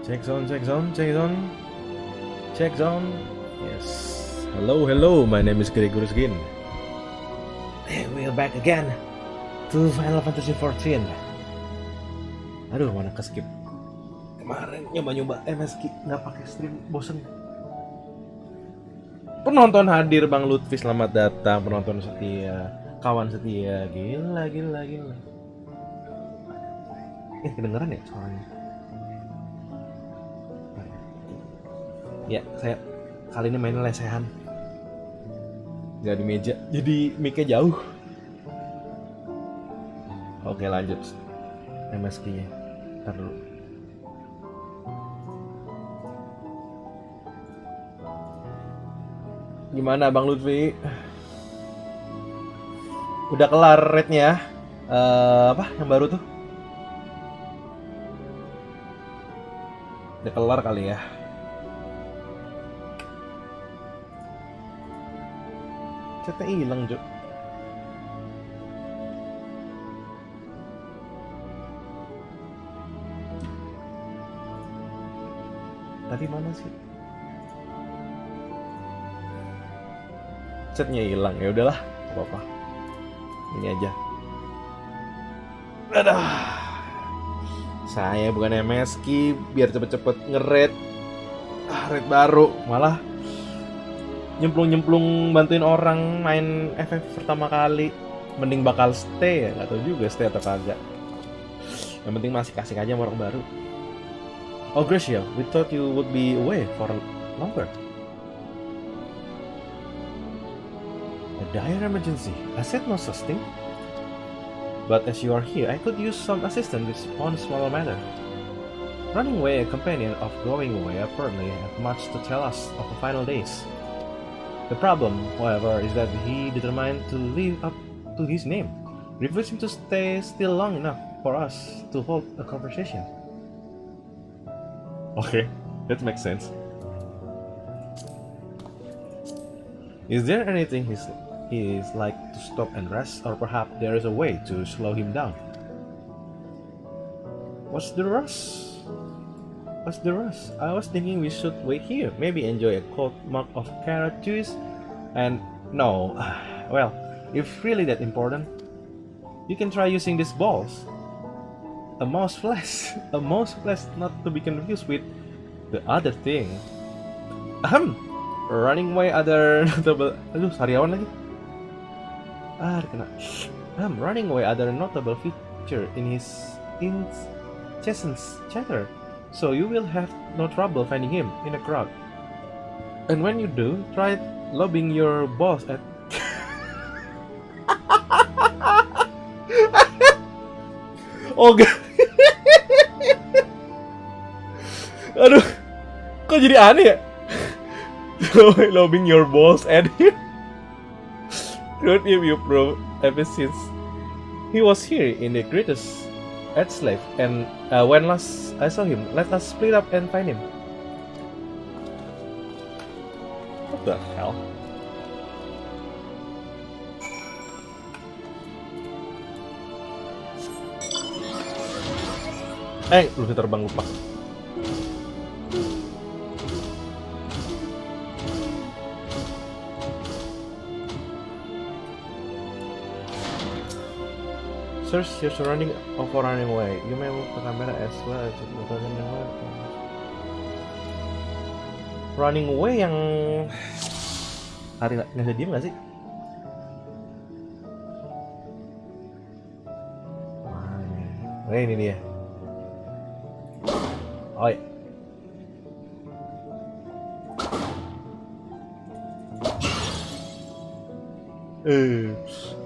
Check zone, check zone, check zone. Check zone. Yes. Hello, my name is Gregorius Gin. We are back again to Final Fantasy XIV. Aduh, mana ke skip. Kemarin nyoba MSQ nggak pakai stream, bosen. Penonton hadir, Bang Lutfi, selamat datang. Penonton setia, kawan setia, gila. Kedengeran ya suaranya? Ya, saya kali ini main lesehan. Gak di meja, jadi mic-nya jauh. Oke, lanjut MSQ-nya. Ntar dulu. Gimana Bang Lutfi? Udah kelar raid-nya? Apa yang baru tuh? Udah kelar kali ya? Chatnya hilang, Jok. Tadi mana sih? Chatnya hilang, ya udahlah, nggak apa-apa. Ini aja. Aduh. Saya bukan MSQ, biar cepet-cepet nge-raid. Raid baru, malah nyemplung bantuin orang main FF pertama kali. Mending bakal stay ya, nggak tahu juga stay atau kagak. Yang penting masih kasih aja sama orang baru. Oh Gracia, we thought you would be away for longer. A dire emergency. I said no such thing. But as you are here, I could use some assistance on a smaller matter. Running away a companion of going away apparently have much to tell us of the final days. The problem, however, is that he determined to live up to his name, refusing to stay still long enough for us to hold a conversation. Okay, that makes sense. Is there anything he is like to stop and rest, or perhaps there is a way to slow him down? What's the rush? I was thinking we should wait here, maybe enjoy a cold mug of carrot juice, and no, well, if really that important, you can try using these balls. A mouse flash, not to be confused with the other thing. Running away other notable. Aduh, sariawan lagi. Kena. Running away other notable feature in his incessant chatter, so you will have no trouble finding him in a crowd. And when you do, try lobbing your balls at. Oh, aduh, kok jadi aneh ya? Lobbing your balls at him. Could you prove ever since he was here in the greatest XIV, and when last I saw him, let us split up and find him. What the hell? Lu terbang lupa. Search your surrounding for running away. You may move the camera as well as running away yang hari nggak bisa diem nggak sih? Ini dia. Oh ya.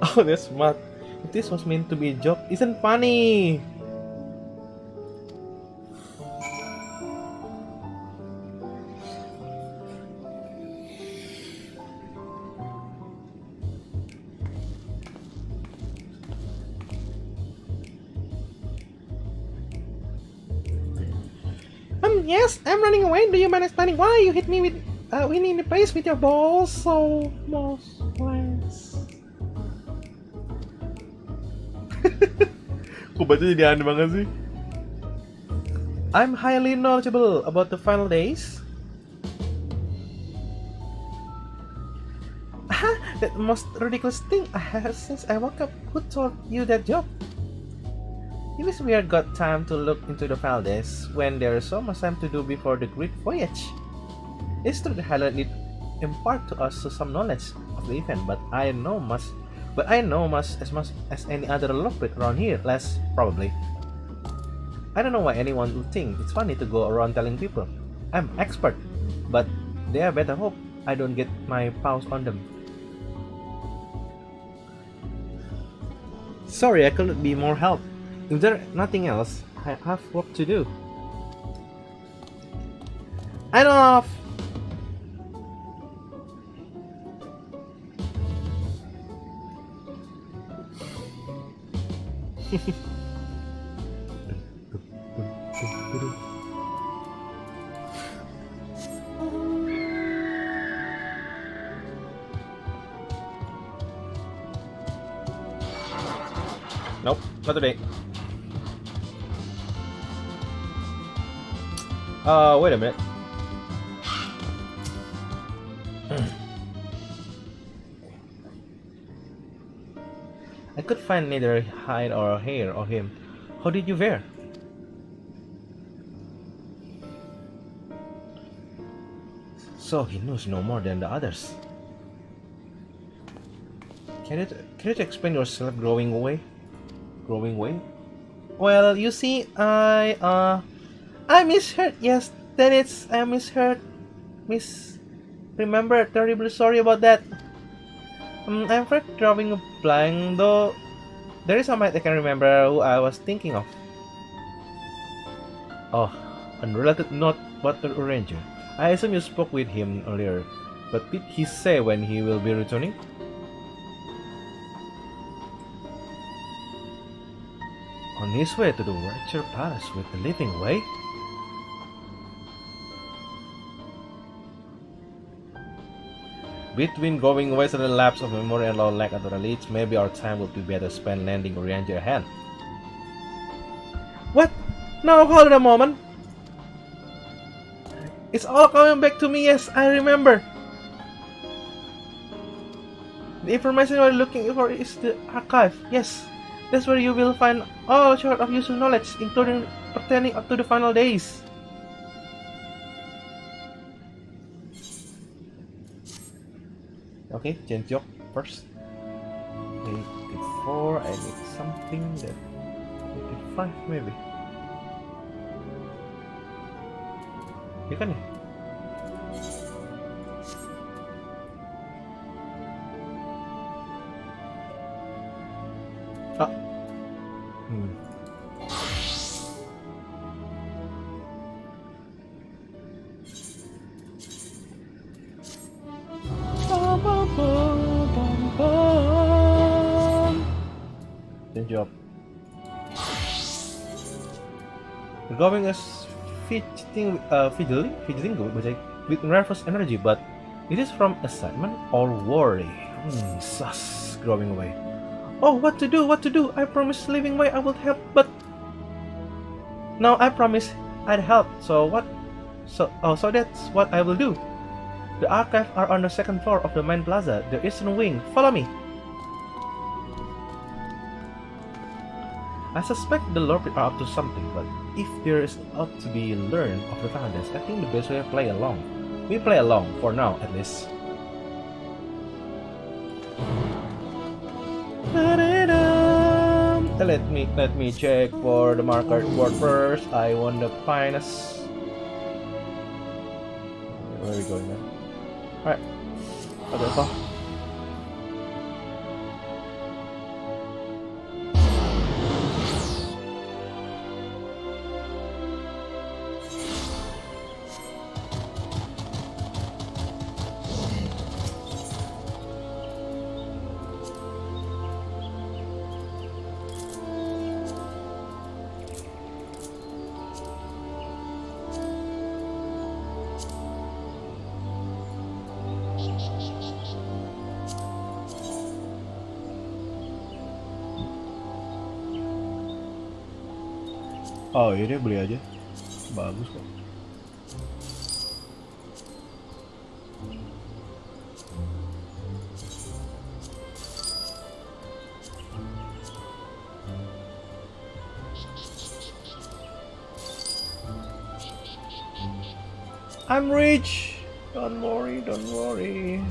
Oh, that's smart. If this was meant to be a joke, isn't funny. Yes, I'm running away. Do you mind explaining why you hit me with winning the place with your balls so most less? Kok baca jadi aneh banget sih. I'm highly knowledgeable about the final days. That most ridiculous thing I have since I woke up. Who told you that joke? You wish we had got time to look into the final days when there is so much time to do before the great voyage. It's true the highlight did impart to us some knowledge of the event, but I know much as any other lockpit around here, less probably. I don't know why anyone would think it's funny to go around telling people I'm expert, but they better hope I don't get my paws on them. Sorry, I couldn't be more help. If there's nothing else, I have work to do. Enough! Nope, not today. Wait a minute. I could find neither hide or hair of him. How did you fare? So he knows no more than the others. Can you explain yourself growing away? Well, you see, I misheard. Yes, I misheard. Remember, terribly sorry about that. I'm afraid drawing a blank, though. There is somebody I can remember who I was thinking of. Oh, unrelated note, but the arranger. I assume you spoke with him earlier, but did he say when he will be returning? On his way to the Rapture Palace with the living way? Between going away and the lapse of memory and low lack of knowledge, maybe our time would be better spent lending Oriander a hand. What? Now hold on a moment. It's all coming back to me, yes, I remember. The information we're looking for is the archive, yes. That's where you will find all sort of useful knowledge, including pertaining up to the final days. Okay, change job first. 84, I need something that 85 maybe. You can. Ah. Change job. Going as fidgeting good with nervous energy, but it is from excitement or worry. Sus, growing away. Oh, what to do? I promised living way I would help, but now I promise I'd help. So what? So that's what I will do. The archives are on the second floor of the main plaza, the eastern wing. Follow me. I suspect the Lord are up to something, but if there is a lot to be learned of the founders, I think the best way to play along. We play along, for now at least. Let me check for the marker board first. I want the finest. Where are we going now? Alright. Okay, oh ini beli aja Bagus kok. I'm rich. Don't worry, don't worry.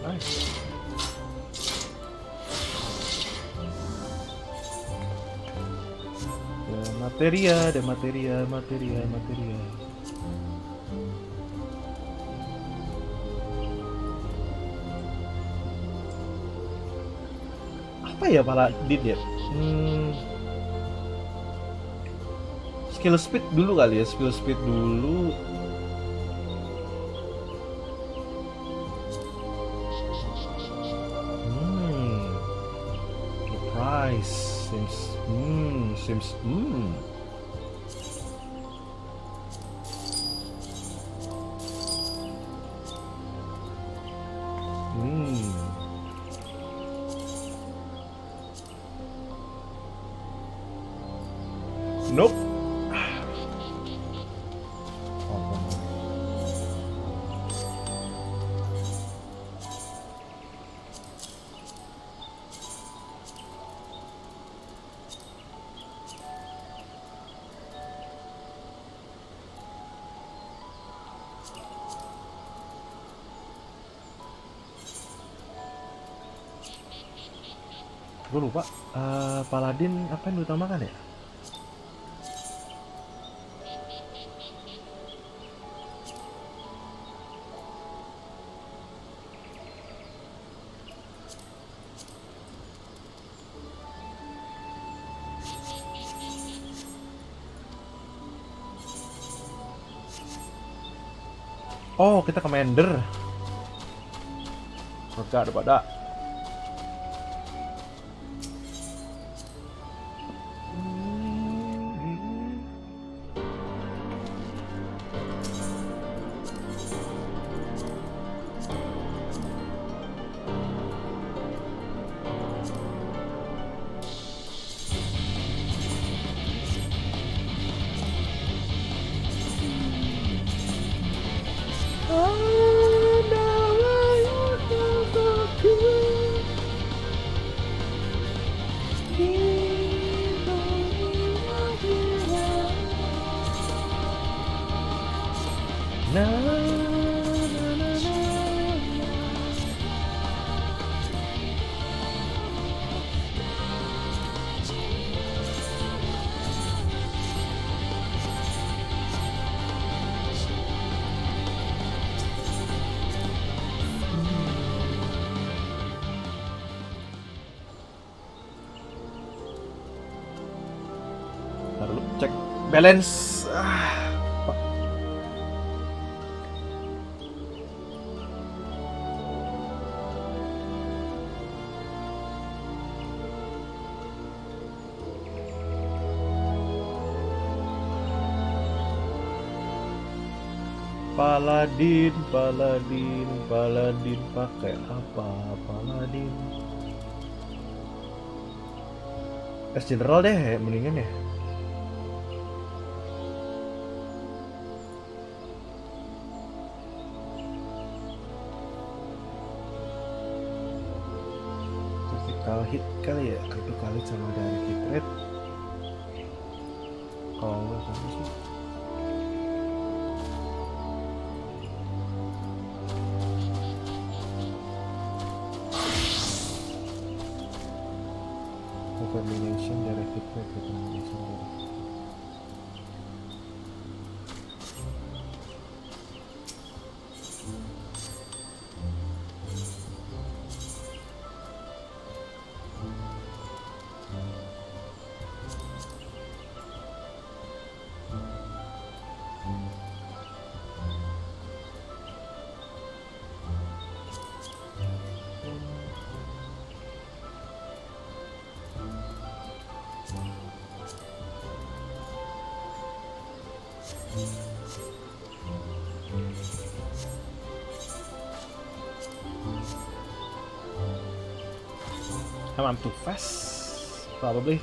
Nice. Ada materia. Apa ya Paladin ya? Skill speed dulu kali ya, skill speed dulu. Seems Nope. Gue lupa. Paladin apa yang diutamakan ya? Oh, kita commander. Enggak ada pada. Lalu cek balance. Paladin pakai apa? Paladin S general deh mendingan ya. Critical hit kali ya, critical hit sama dari hit rate. Kalau nggak sama sih. Combination dari hit rate ke combination dari I'm too fast, probably.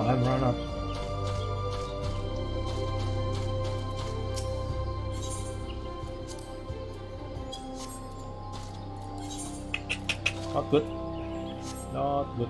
I'm run up. Not good. Not good.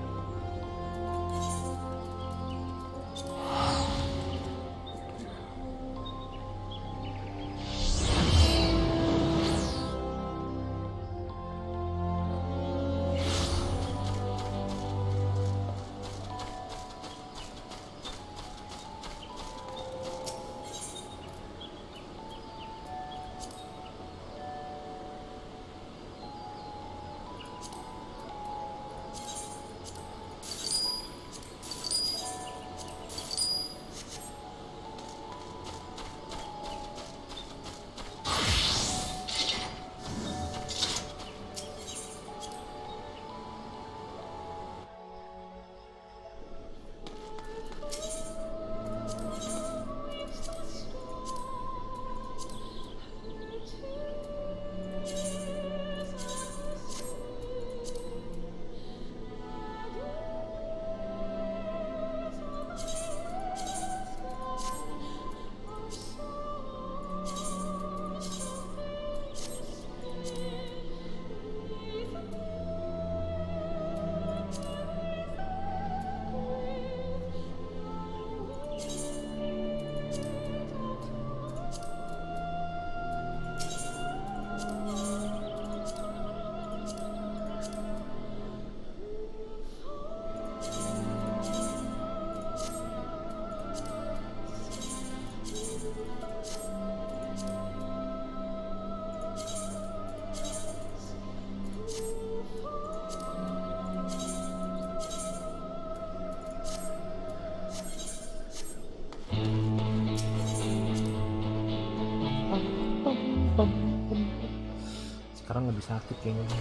Sekarang lebih sakit kayaknya.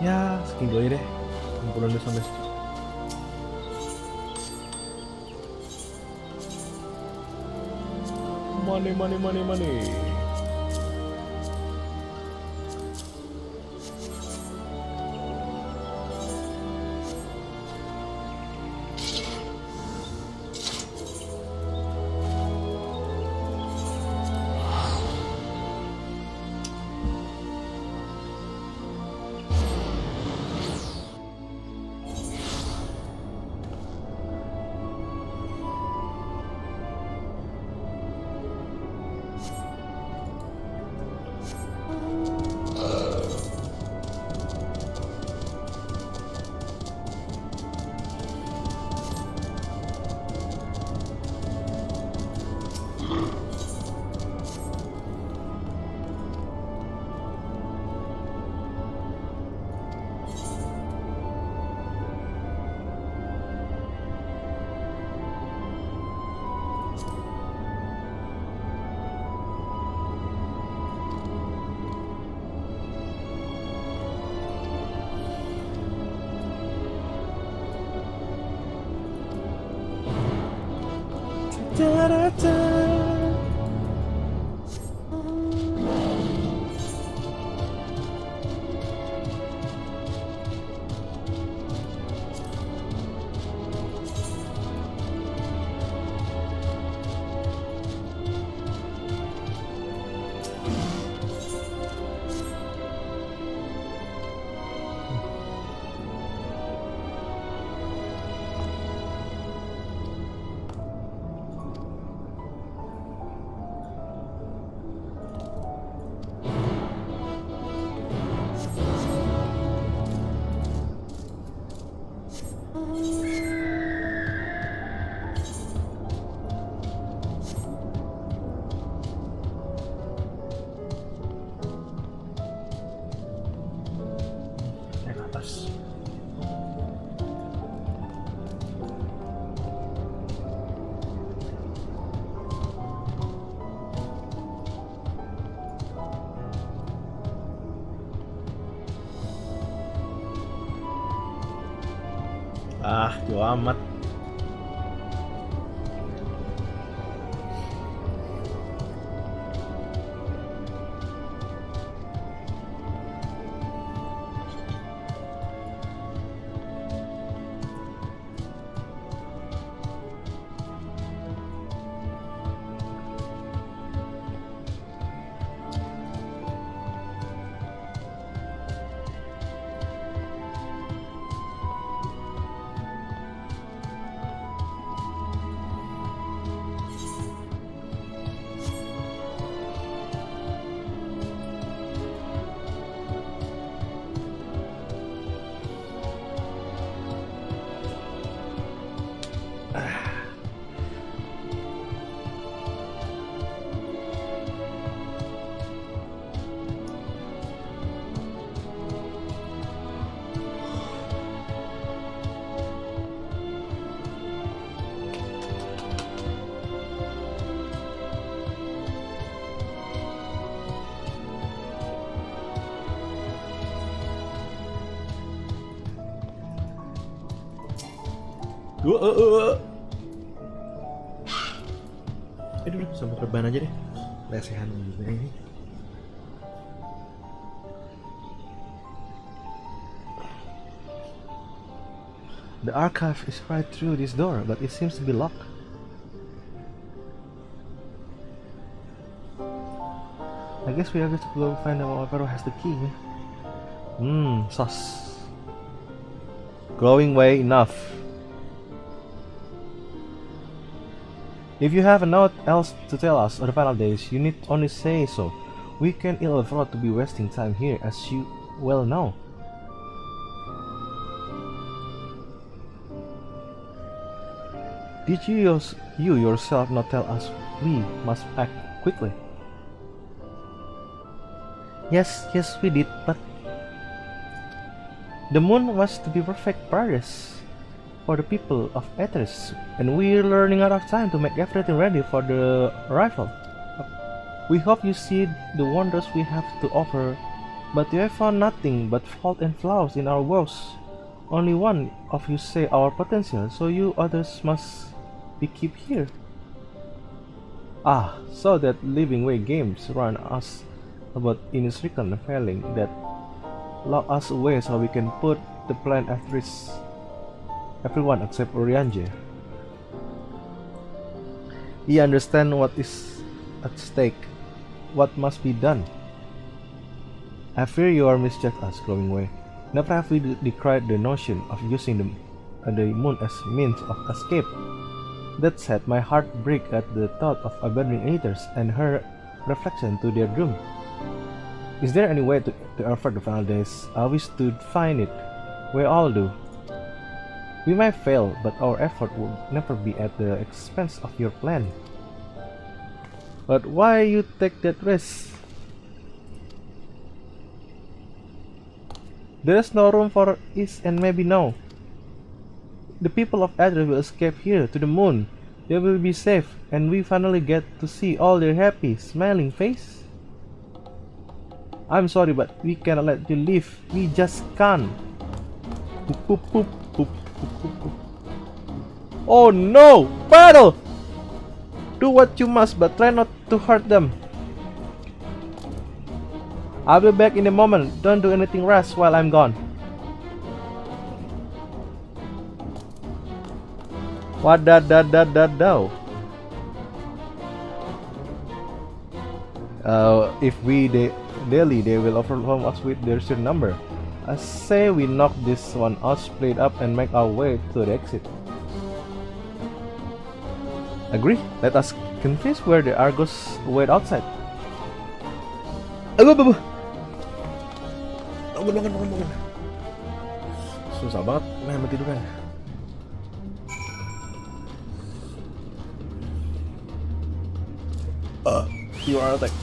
Ya, sekian dulu aja deh. Kumpulan dulu sampai situ. Money. Yo amat. Aduh, sampai rebahan aja deh. Lesehan juga ini. The archive is right through this door, but it seems to be locked. I guess we have to go find out whoever has the key. Sus. Glowing way enough. If you have nothing else to tell us on the final days, you need only say so. We can't ill afford to be wasting time here, as you well know. Did you yourself not tell us we must act quickly? Yes, we did, but the moon was to be perfect paradise for the people of Athens, and we're running out of time to make everything ready for the arrival. We hope you see the wonders we have to offer, but you have found nothing but fault and flaws in our works. Only one of you say our potential, so you others must be kept here. So that living way games run us about insignificant failing that lock us away so we can put the plan at risk. Everyone except Orianje. He understands what is at stake, what must be done. I fear you are misjudged us, Glowing Way. Never have we decried the notion of using the moon as means of escape. That said, my heart breaks at the thought of abandoning Aethers and her reflection to their doom. Is there any way to avert the final days? I wish to find it. We all do. We might fail, but our effort will never be at the expense of your plan. But why you take that risk? There is no room for is and maybe no. The people of Athens will escape here to the moon. They will be safe, and we finally get to see all their happy, smiling face. I'm sorry, but we cannot let you leave. We just can't. Poop, poop, poop, poop, poop, poop, poop. Oh no! Battle! Do what you must, but try not to hurt them. I'll be back in a moment. Don't do anything rash while I'm gone. What da. If we daily, they will overwhelm us with their sheer number. I say we knock this one out, split up, and make our way to the exit. Agree? Let us confess where the Argos wait outside. Bangun. Susah banget main tiduran. You are attacked.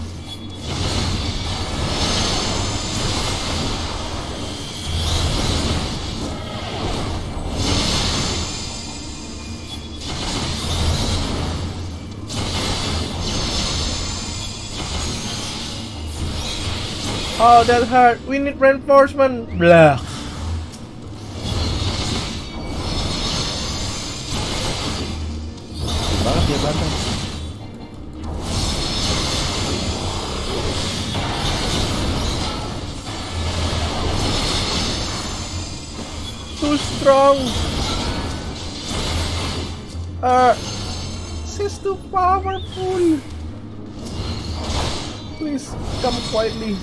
Oh, that hurt. We need reinforcement. Blah. jabatan. Too strong. She's too powerful. Please come quietly.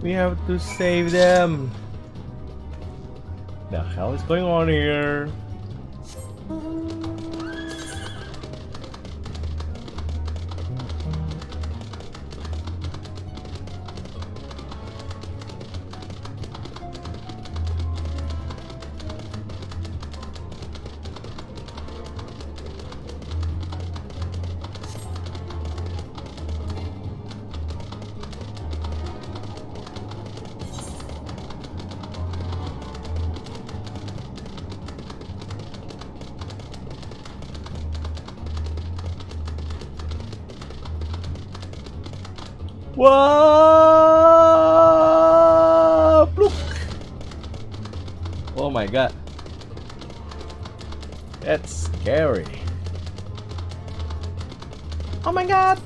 We have to save them. The hell is going on here? Whoa! Look! Oh my god. That's scary. Oh my god!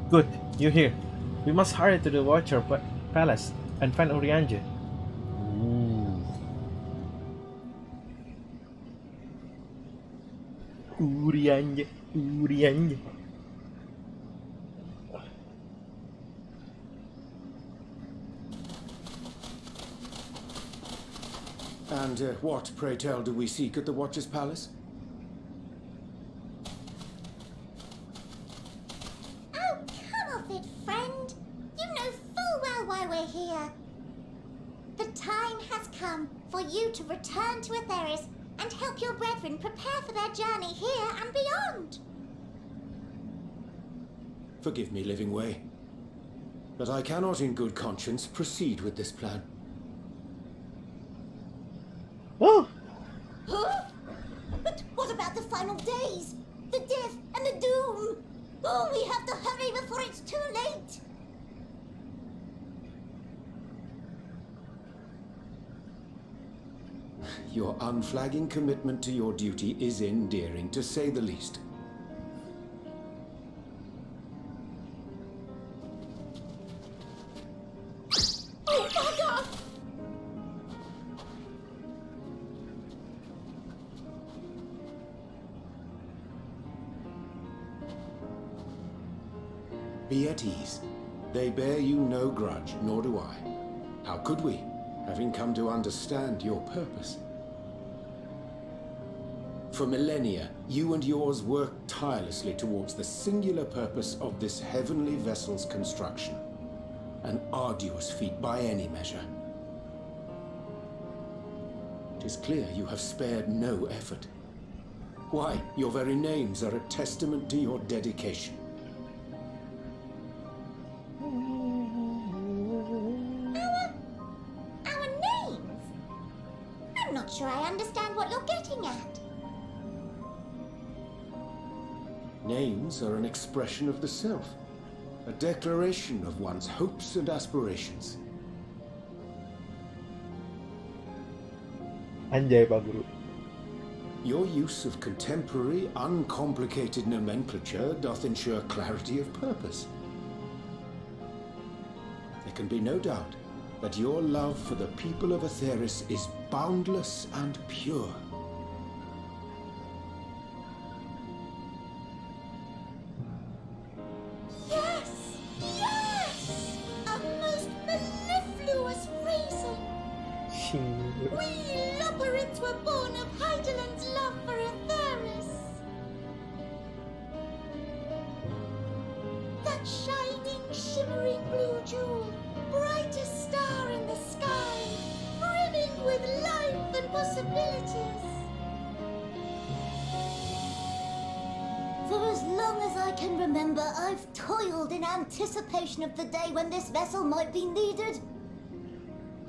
Good, you're here. We must hurry to the Watcher Palace and find Urianger. Urianger. And what, pray tell, do we seek at the Watcher's Palace? For you to return to Atheris and help your brethren prepare for their journey here and beyond. Forgive me, Living Way, but I cannot in good conscience proceed with this plan. Oh! Huh? But what about the final days? The death and the doom? Oh, we have to hurry before it's too late. Your unflagging commitment to your duty is endearing, to say the least. Oh, bugger! Be at ease. They bear you no grudge, nor do I. How could we, having come to understand your purpose? For millennia, you and yours worked tirelessly towards the singular purpose of this heavenly vessel's construction. An arduous feat by any measure. It is clear you have spared no effort. Why, your very names are a testament to your dedication. Our names? I'm not sure I understand what you're getting at. Names are an expression of the self, a declaration of one's hopes and aspirations. Anjay, Pak Guru. Your use of contemporary, uncomplicated nomenclature doth ensure clarity of purpose. There can be no doubt that your love for the people of Atheris is boundless and pure. A most mellifluous phrasing. We operates were born of Heideland's love for Atheris. That shining, shimmering blue jewel, brightest star in the sky, brimming with life and possibilities. For as long as I can remember, I've toiled in anticipation of the day when this vessel might be needed.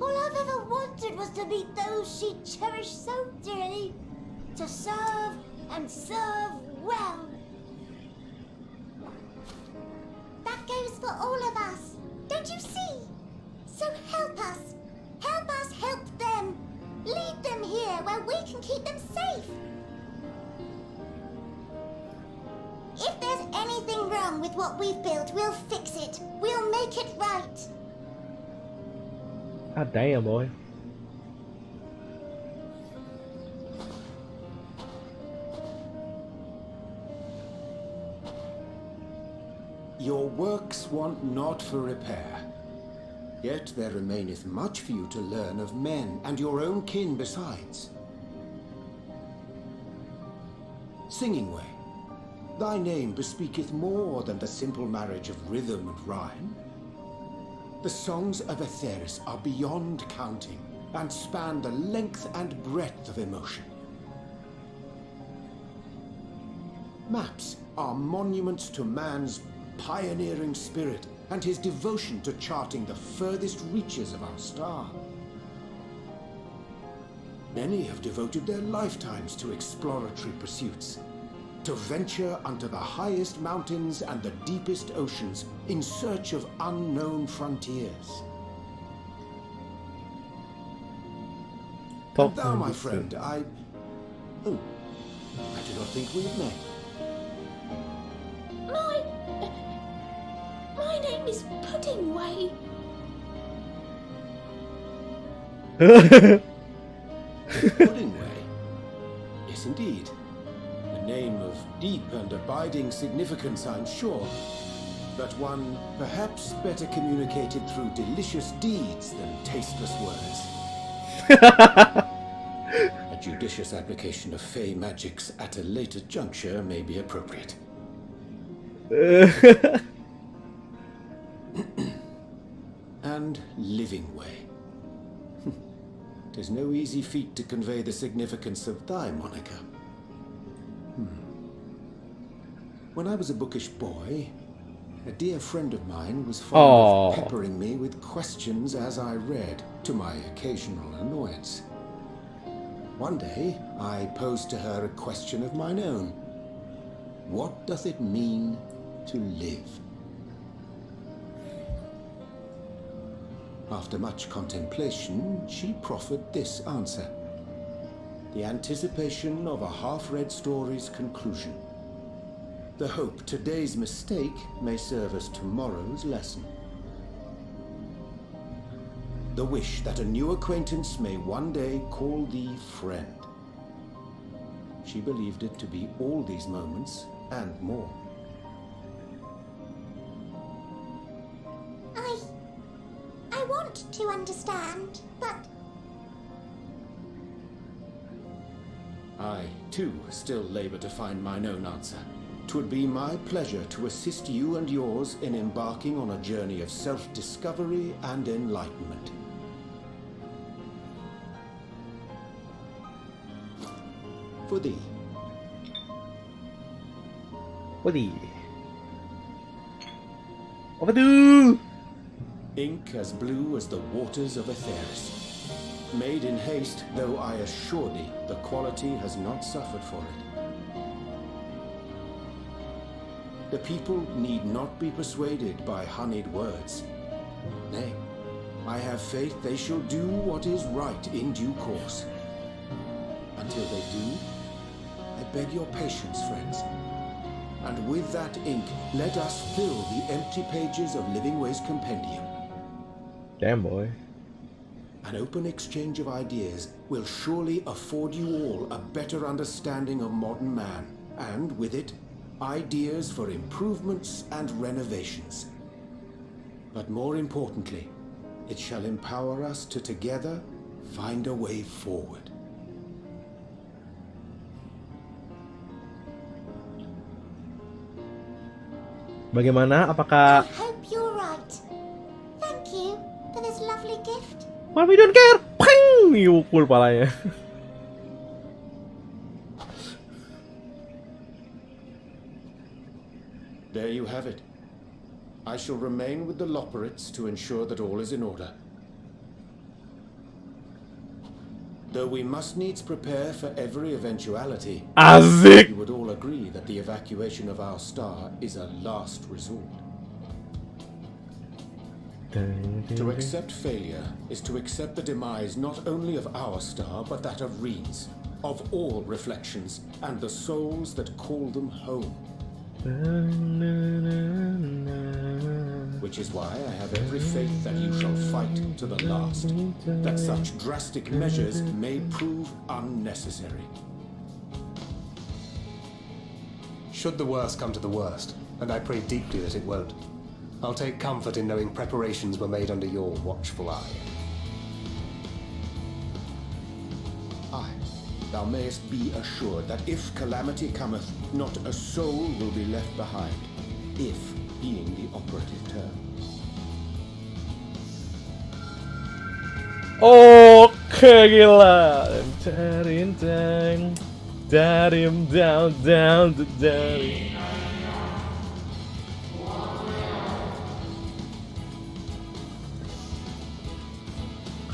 All I've ever wanted was to meet those she cherished so dearly, to serve and serve well. That goes for all of us, don't you see? So help us help them. Lead them here where we can keep them safe. If there's anything wrong with what we've built, we'll fix it. We'll make it right. God damn, boy. Your works want not for repair. Yet there remaineth much for you to learn of men and your own kin besides. Singing Way, thy name bespeaketh more than the simple marriage of rhythm and rhyme. The songs of Atheris are beyond counting and span the length and breadth of emotion. Maps are monuments to man's pioneering spirit and his devotion to charting the furthest reaches of our star. Many have devoted their lifetimes to exploratory pursuits, to venture unto the highest mountains and the deepest oceans in search of unknown frontiers. And thou, my friend, I do not think we have met. My name is Puddingway. Puddingway? Yes, indeed. A name of deep and abiding significance, I'm sure, but one perhaps better communicated through delicious deeds than tasteless words. A judicious application of fey magics at a later juncture may be appropriate. And Living Way. 'Tis no easy feat to convey the significance of thy moniker. When I was a bookish boy, a dear friend of mine was fond of peppering me with questions as I read, to my occasional annoyance. One day, I posed to her a question of mine own. What doth it mean to live? After much contemplation, she proffered this answer. The anticipation of a half-read story's conclusion. The hope today's mistake may serve as tomorrow's lesson. The wish that a new acquaintance may one day call thee friend. She believed it to be all these moments and more. I want to understand, but... I, too, still labor to find mine own answer. 'Twould be my pleasure to assist you and yours in embarking on a journey of self-discovery and enlightenment. For thee. Overdue! Ink as blue as the waters of Atheris. Made in haste, though I assure thee, the quality has not suffered for it. The people need not be persuaded by honeyed words. Nay, I have faith they shall do what is right in due course. Until they do, I beg your patience, friends. And with that ink, let us fill the empty pages of Living Way's compendium. Damn, boy. An open exchange of ideas will surely afford you all a better understanding of modern man, and with it, ideas for improvements and renovations. But more importantly, it shall empower us to together find a way forward. Bagaimana? I Apakah hope you're right. Thank you for this lovely gift. Why we don't care? Ping! Diukul palanya. There you have it. I shall remain with the Loporits to ensure that all is in order. Though we must needs prepare for every eventuality, Asik. you would all agree that the evacuation of our star is a last resort. To accept failure is to accept the demise not only of our star, but that of Reen's, of all reflections, and the souls that call them home. Which is why I have every faith that you shall fight to the last, that such drastic measures may prove unnecessary. Should the worst come to the worst, and I pray deeply that it won't, I'll take comfort in knowing preparations were made under your watchful eye. Aye, thou mayest be assured that if calamity cometh, not a soul will be left behind, if being the operative term. Oke, gila. Darim down.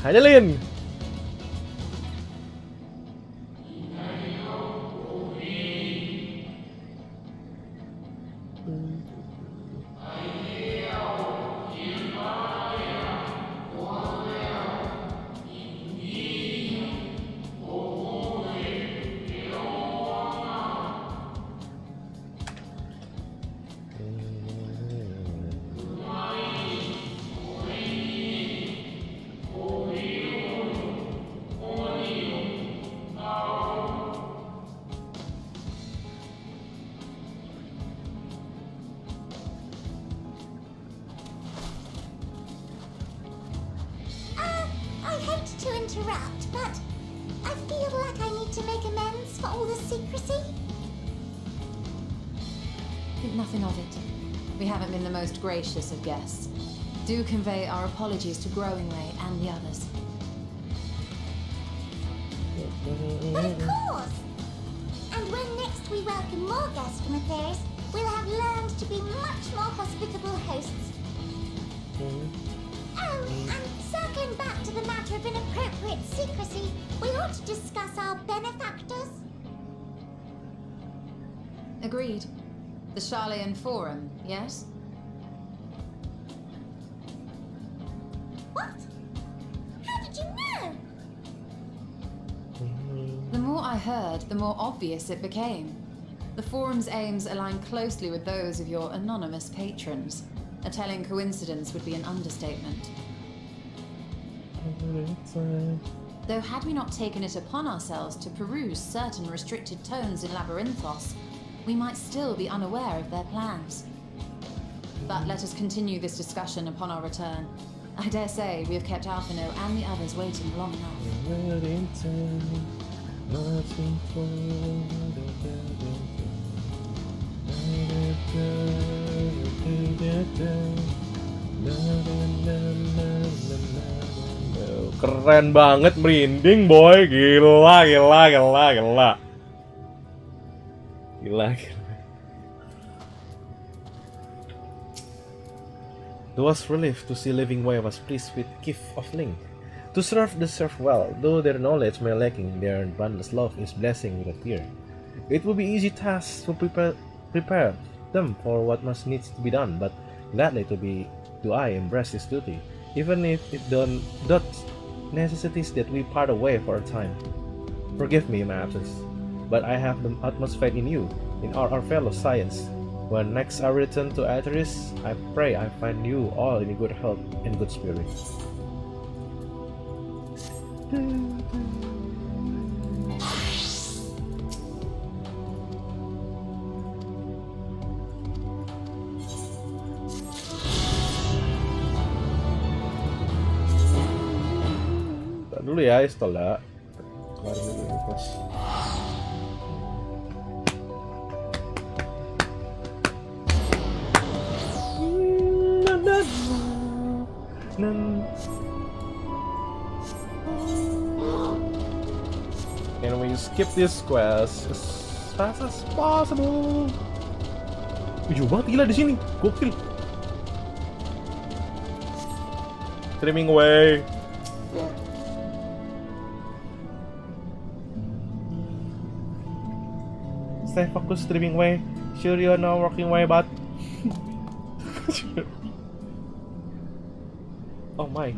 Hai Lin. I hate to interrupt, but I feel like I need to make amends for all the secrecy. Think nothing of it. We haven't been the most gracious of guests. Do convey our apologies to Growingway and the others. But of course! And when next we welcome more guests from Atheris, we'll have learned to be much more hospitable hosts. Oh, and circling back to the matter of inappropriate secrecy, we ought to discuss our benefactors. Agreed. The Charlian Forum, yes? What? How did you know? The more I heard, the more obvious it became. The Forum's aims align closely with those of your anonymous patrons. A telling coincidence would be an understatement. Though had we not taken it upon ourselves to peruse certain restricted tones in Labyrinthos, we might still be unaware of their plans. But let us continue this discussion upon our return. I dare say we have kept Alphino and the others waiting long enough. Keren banget, merinding boy, gila. It was relief to see Living Way was pleased with gift of Link. To serve the serve well, though their knowledge may lacking, their boundless love is blessing with a tear. It will be easy task to prepare them for what must needs to be done, but gladly do I embrace this duty, even if it does necessities that we part away for a time. Forgive me my absence, but I have the utmost faith in you, in our fellow science. When next I return to Atheris, I pray I find you all in good health and good spirits. Dulu ya, setelah kemarin dulu pas. Nan. And we skip this quest as fast as possible. Jauh banget gila di sini, gokil. Streaming away. Stay focused, streaming way. Sure you're not working way, but oh my.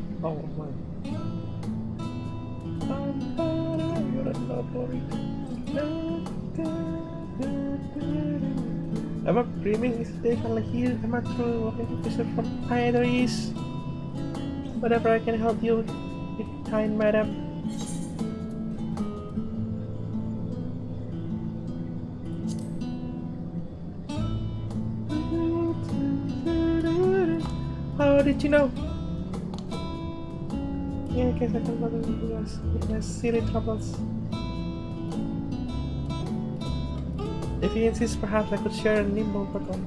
Am I dreaming? Is they finally here? Am I truly walking officer from Iris? Whatever I can help you, be kind, madam. How did you know? Yeah, I guess I can bother with us with my silly troubles. If you insist, perhaps I could share a nimble bottle.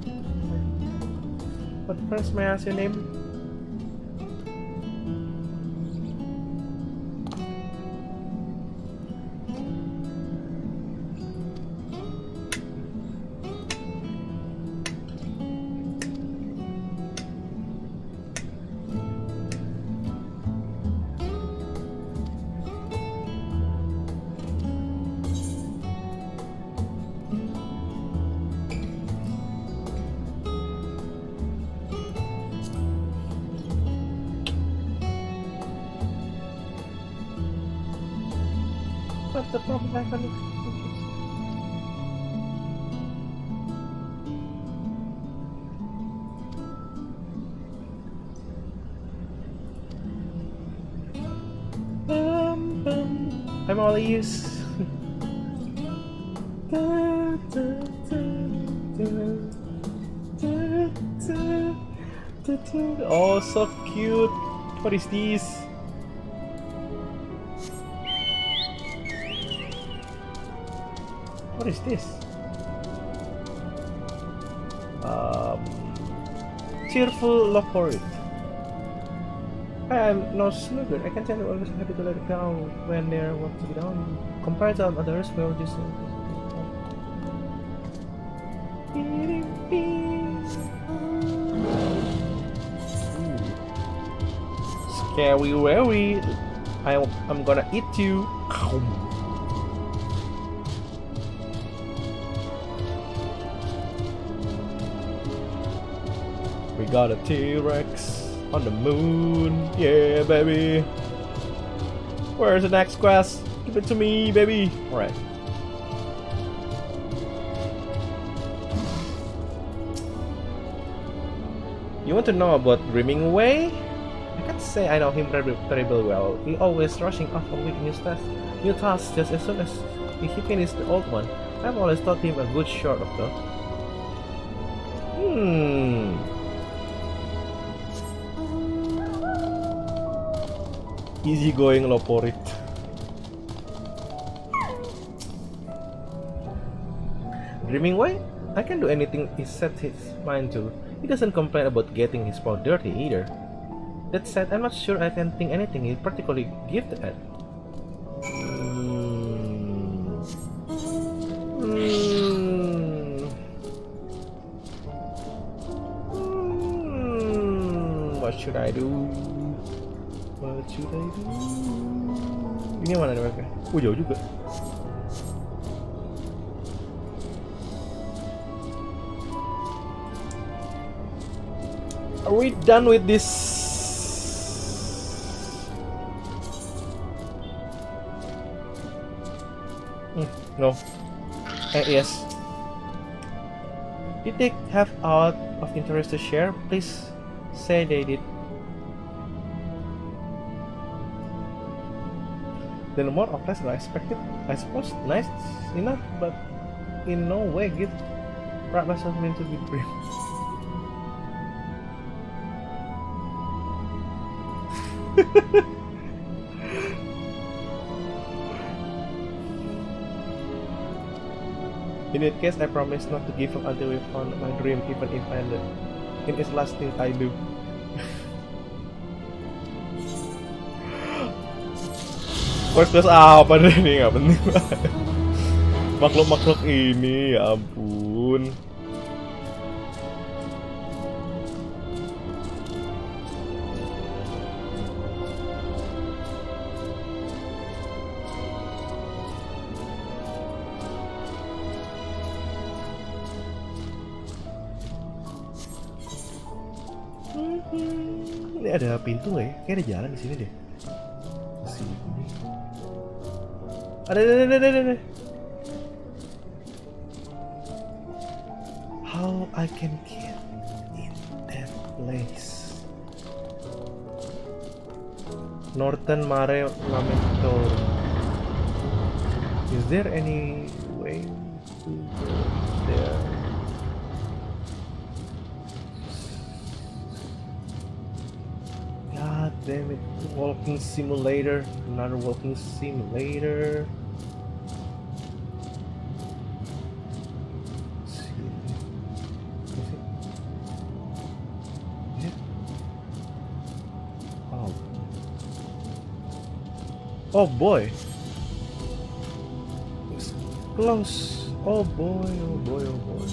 But first, may I ask your name? What's the problem? I can't. I'm all ears. Oh, so cute. What is this? What is this? Cheerful love for it. I'm no sluggard. I can tell you always happy to let it go when there work to be done. Compared to others, we'll just scary, wary. I'm gonna eat you. We got a T-Rex on the moon, yeah, baby. Where's the next quest? Give it to me, baby. Alright. You want to know about Dreaming Away? I can't say I know him terribly well. He always rushing off a week new tasks just as soon as he finished the old one. I've always thought him a good short of though. Easy going, low for it. Dreaming Way? I can do anything he set his mind to. He doesn't complain about getting his paw dirty either. That said, I'm not sure I can think anything he's particularly gifted at. What should I do? What should I do? Ini mana nih mereka? Jauh juga. Are we done with this? No. Yes. Did they have out of interest to share? Please say they did. Then more or less than I expected. I suppose nice enough, but in no way give right myself meant to be brief. In that case, I promise not to give up until we found my dream, even if I end in its last thing I do. Quest apa deh ini, nggak penting banget. Makhluk-makhluk ini, ya ampun. Ini ada pintu nggak ya? Kayak ada jalan di sini deh. Sini. Ada. How I can get in that place? Northern Mare Lamentor. Is there any way to go there? God damn it! Walking simulator. Another walking simulator. Oh boy, it's close. Oh boy, oh boy, oh boy.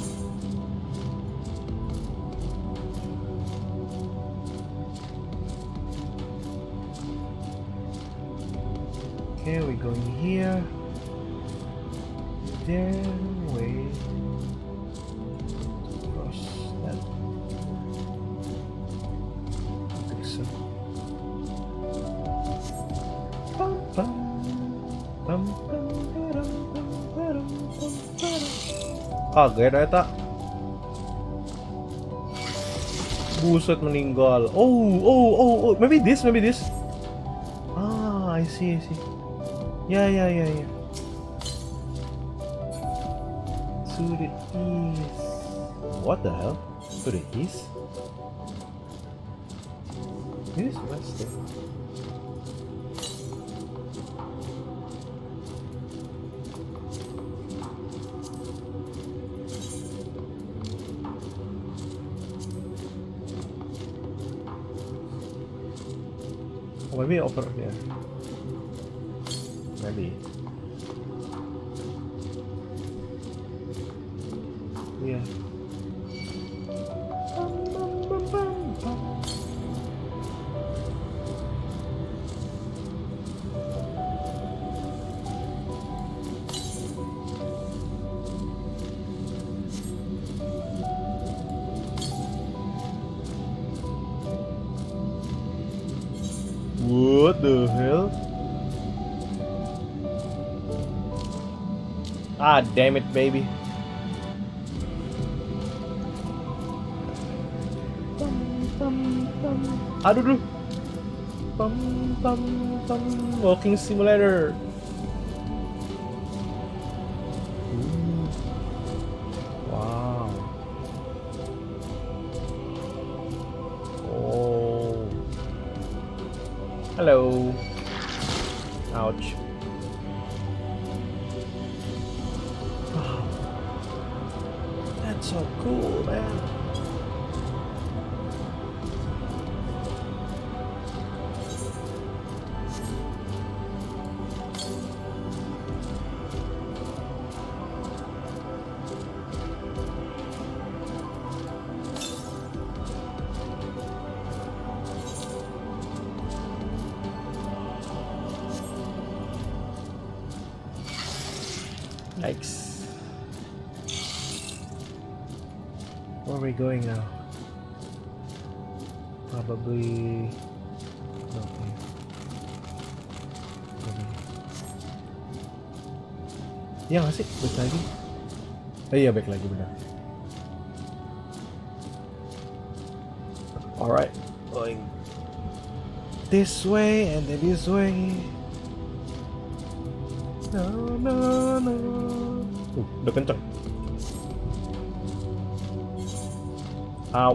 Okay, we're going here. There, way. Cross that. I think so. Kaget eta. Buset, meninggal. Oh, maybe this. Ah, I see. Yeah. To the east. What the hell? To the east? This is west. Maybe over there. Maybe. Yeah. What the hell? Ah, damn it, baby. Aduh. Walking simulator. Wow. Oh. Hello. Ouch. That's so cool, man. Yikes. Where are we going now? Probably... Okay. Iya nggak sih? Back lagi? Iya, back lagi, benar. Alright, going this way and then this way. No. Udah kenceng. Ow.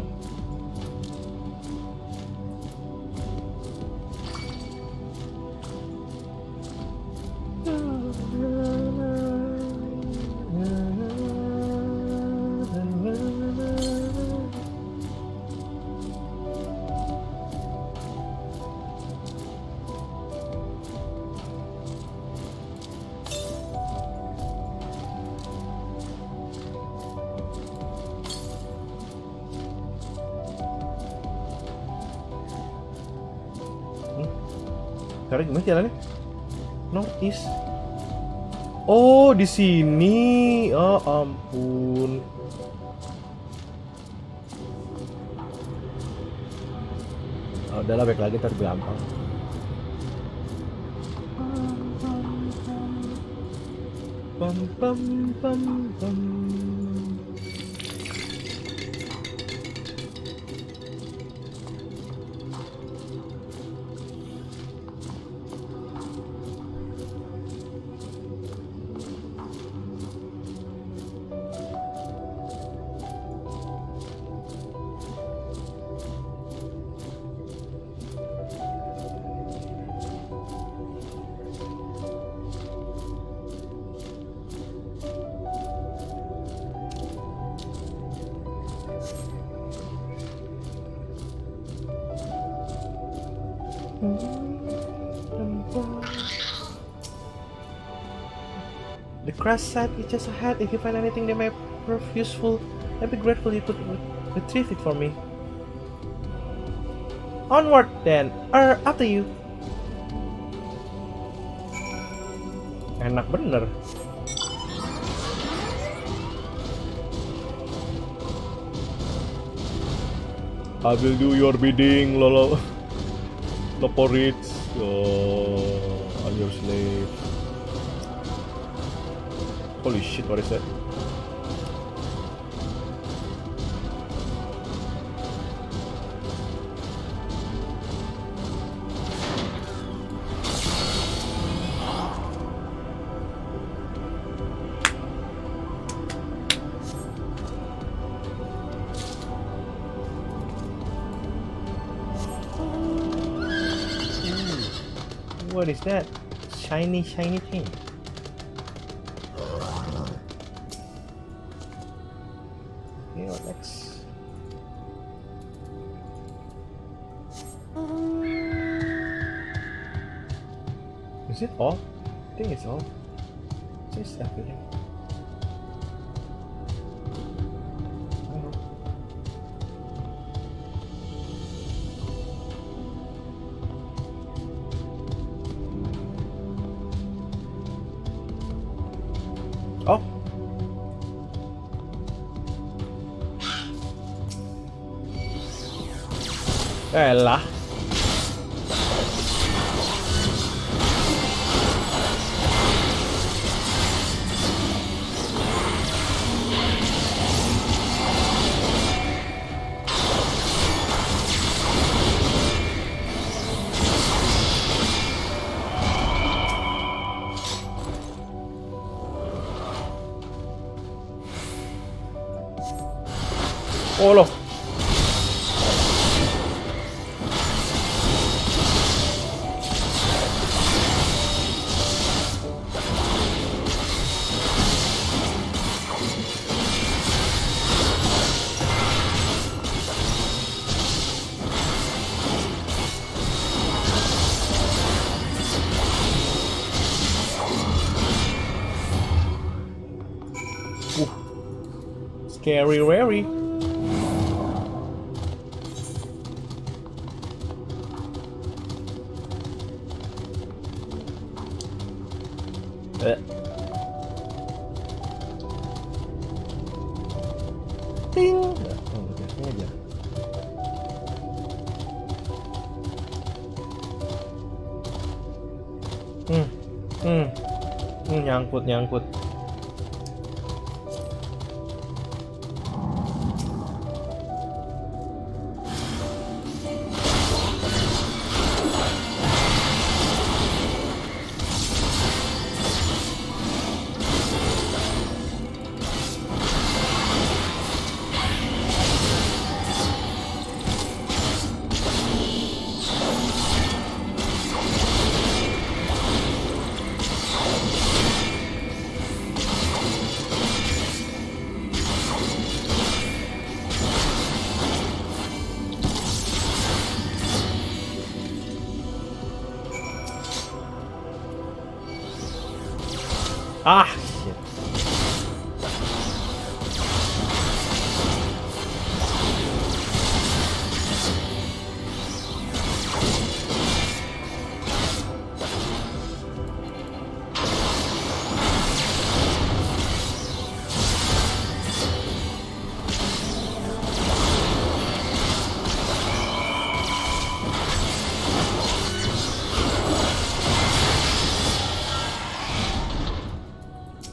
Sekarang gimana jalannya? Northeast. Oh, di sini. Oh, ampun. Oh, udahlah, baik lagi ntar gampang. Pam pam pam pam. The crash site is just ahead. If you find anything that might prove useful, I'd be grateful you could retrieve it for me. Onward then, after you. Enak bener. I will do your bidding, lolo. Loporits. Oh, I'm your slave. Holy shit, what is that? What is that? Shiny thing. Okay, what next? Is it all? I think it's all. Just everything. I don't know. Oh. Elah. Oh loh. Scary, wary. Ting. Oh, udah aja. Nyangkut. Ah, shit.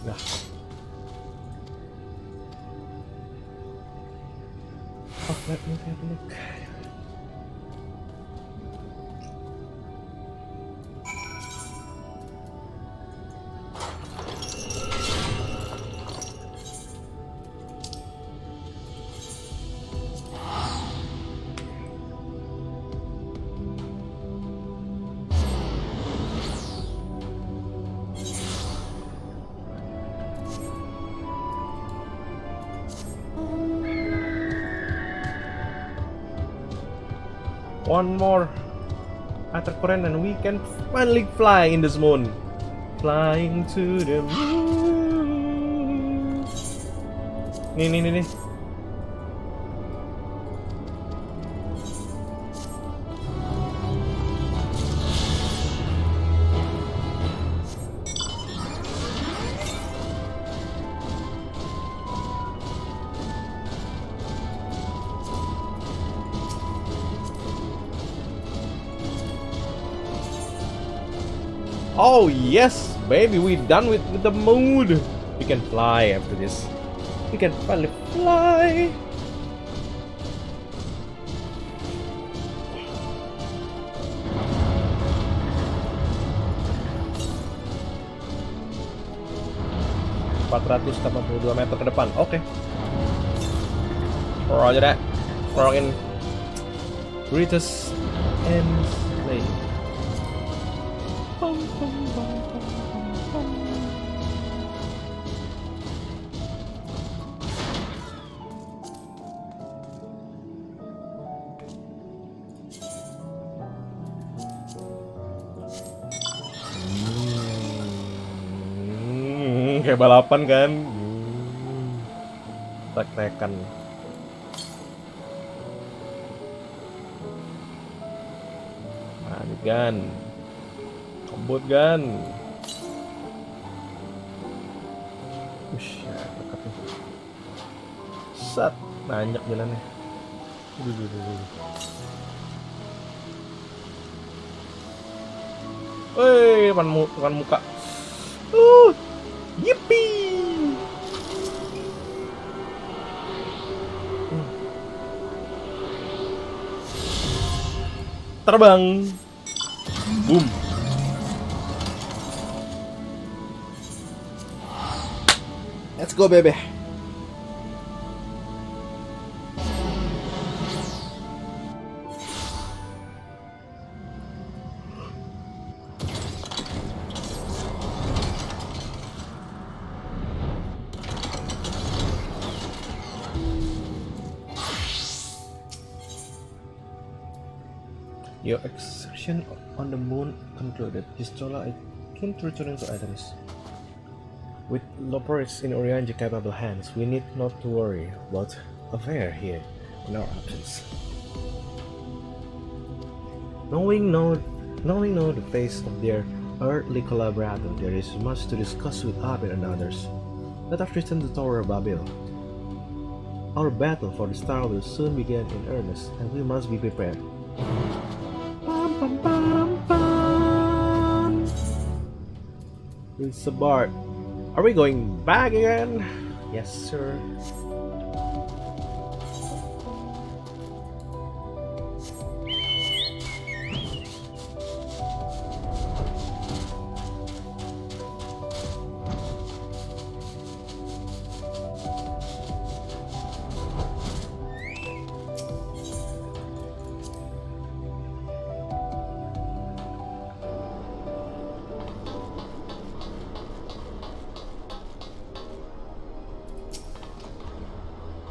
Nah. Oh, let me have a look. One more attack current and we can finally fly in this moon. Flying to the moon. Nih. Oh yes, baby, we done with the moon. We can fly after this. We can finally fly. ...482 meter ke depan. Oke. Roger that. Rock in. Greatest and play. Kayak balapan kan. Tek-tekan. Lanjut kan. Kebut kan. Ush, ya, dekat nih. Sat, nanjak jalannya. Duh. Woi, depan muka. Yippee! Terbang. Boom. Let's go, baby. Your exertion on the moon concluded. Histola is keen to return to Athens. With Loporis in Orian's capable hands, we need not to worry about affair here in our absence. Knowing now the face of their earthly collaborator, there is much to discuss with Abel and others. Let us return to Tower of Babel. Our battle for the star will soon begin in earnest, and we must be prepared. It's a Bart. Are we going back again? Yes, sir.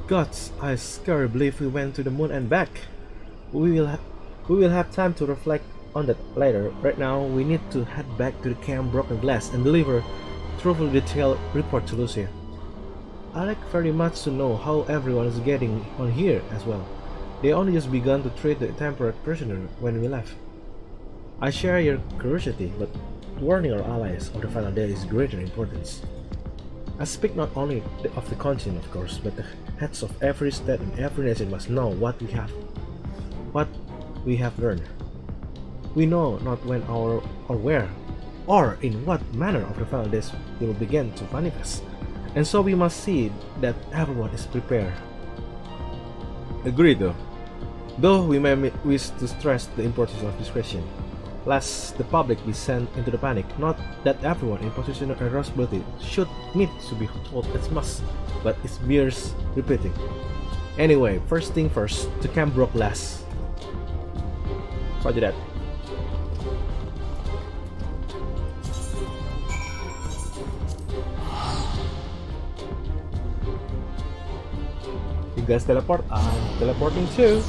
Gods, I scarcely believe we went to the moon and back. We will have time to reflect on that later. Right now, we need to head back to the Camp Broken Glass and deliver truthful detailed report to Lucia. I'd like very much to know how everyone is getting on here as well. They only just begun to treat the temporary prisoner when we left. I share your curiosity, but warning our allies of the final day is greater importance. I speak not only of the continent, of course, but the heads of every state and every nation must know what we have learned. We know not when or where or in what manner of the final days will begin to manifest, and so we must see that everyone is prepared. Agreed though we may wish to stress the importance of discretion, lest the public be sent into the panic. Not that everyone in position of responsibility should need to be told as much, but it bears repeating. Anyway, first thing first, to camp broke last. Roger that. You guys teleport? I'm teleporting too.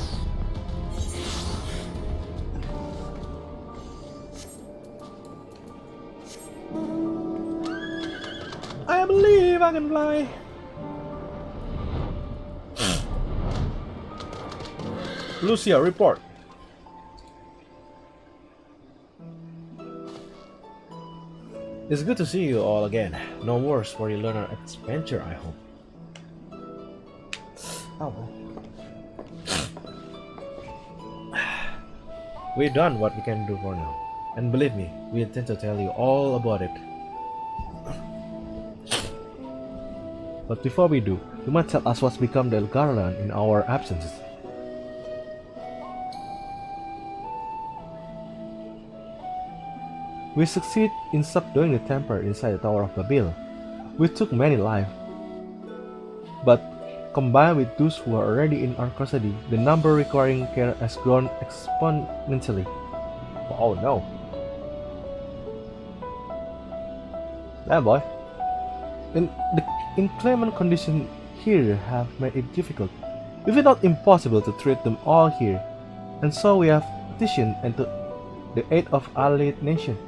I believe I can fly. Lucia, report. It's good to see you all again. No worse for your learner adventure, I hope. Oh. We've done what we can do for now, and believe me, we intend to tell you all about it. But before we do, you might tell us what's become the garland in our absences. We succeed in subduing the temper inside the Tower of Babel. We took many lives, but combined with those who are already in our custody, the number requiring care has grown exponentially. Oh no. Yeah, boy. The inclement conditions here have made it difficult, if not impossible, to treat them all here, and so we have petitioned and to the aid of allied nations.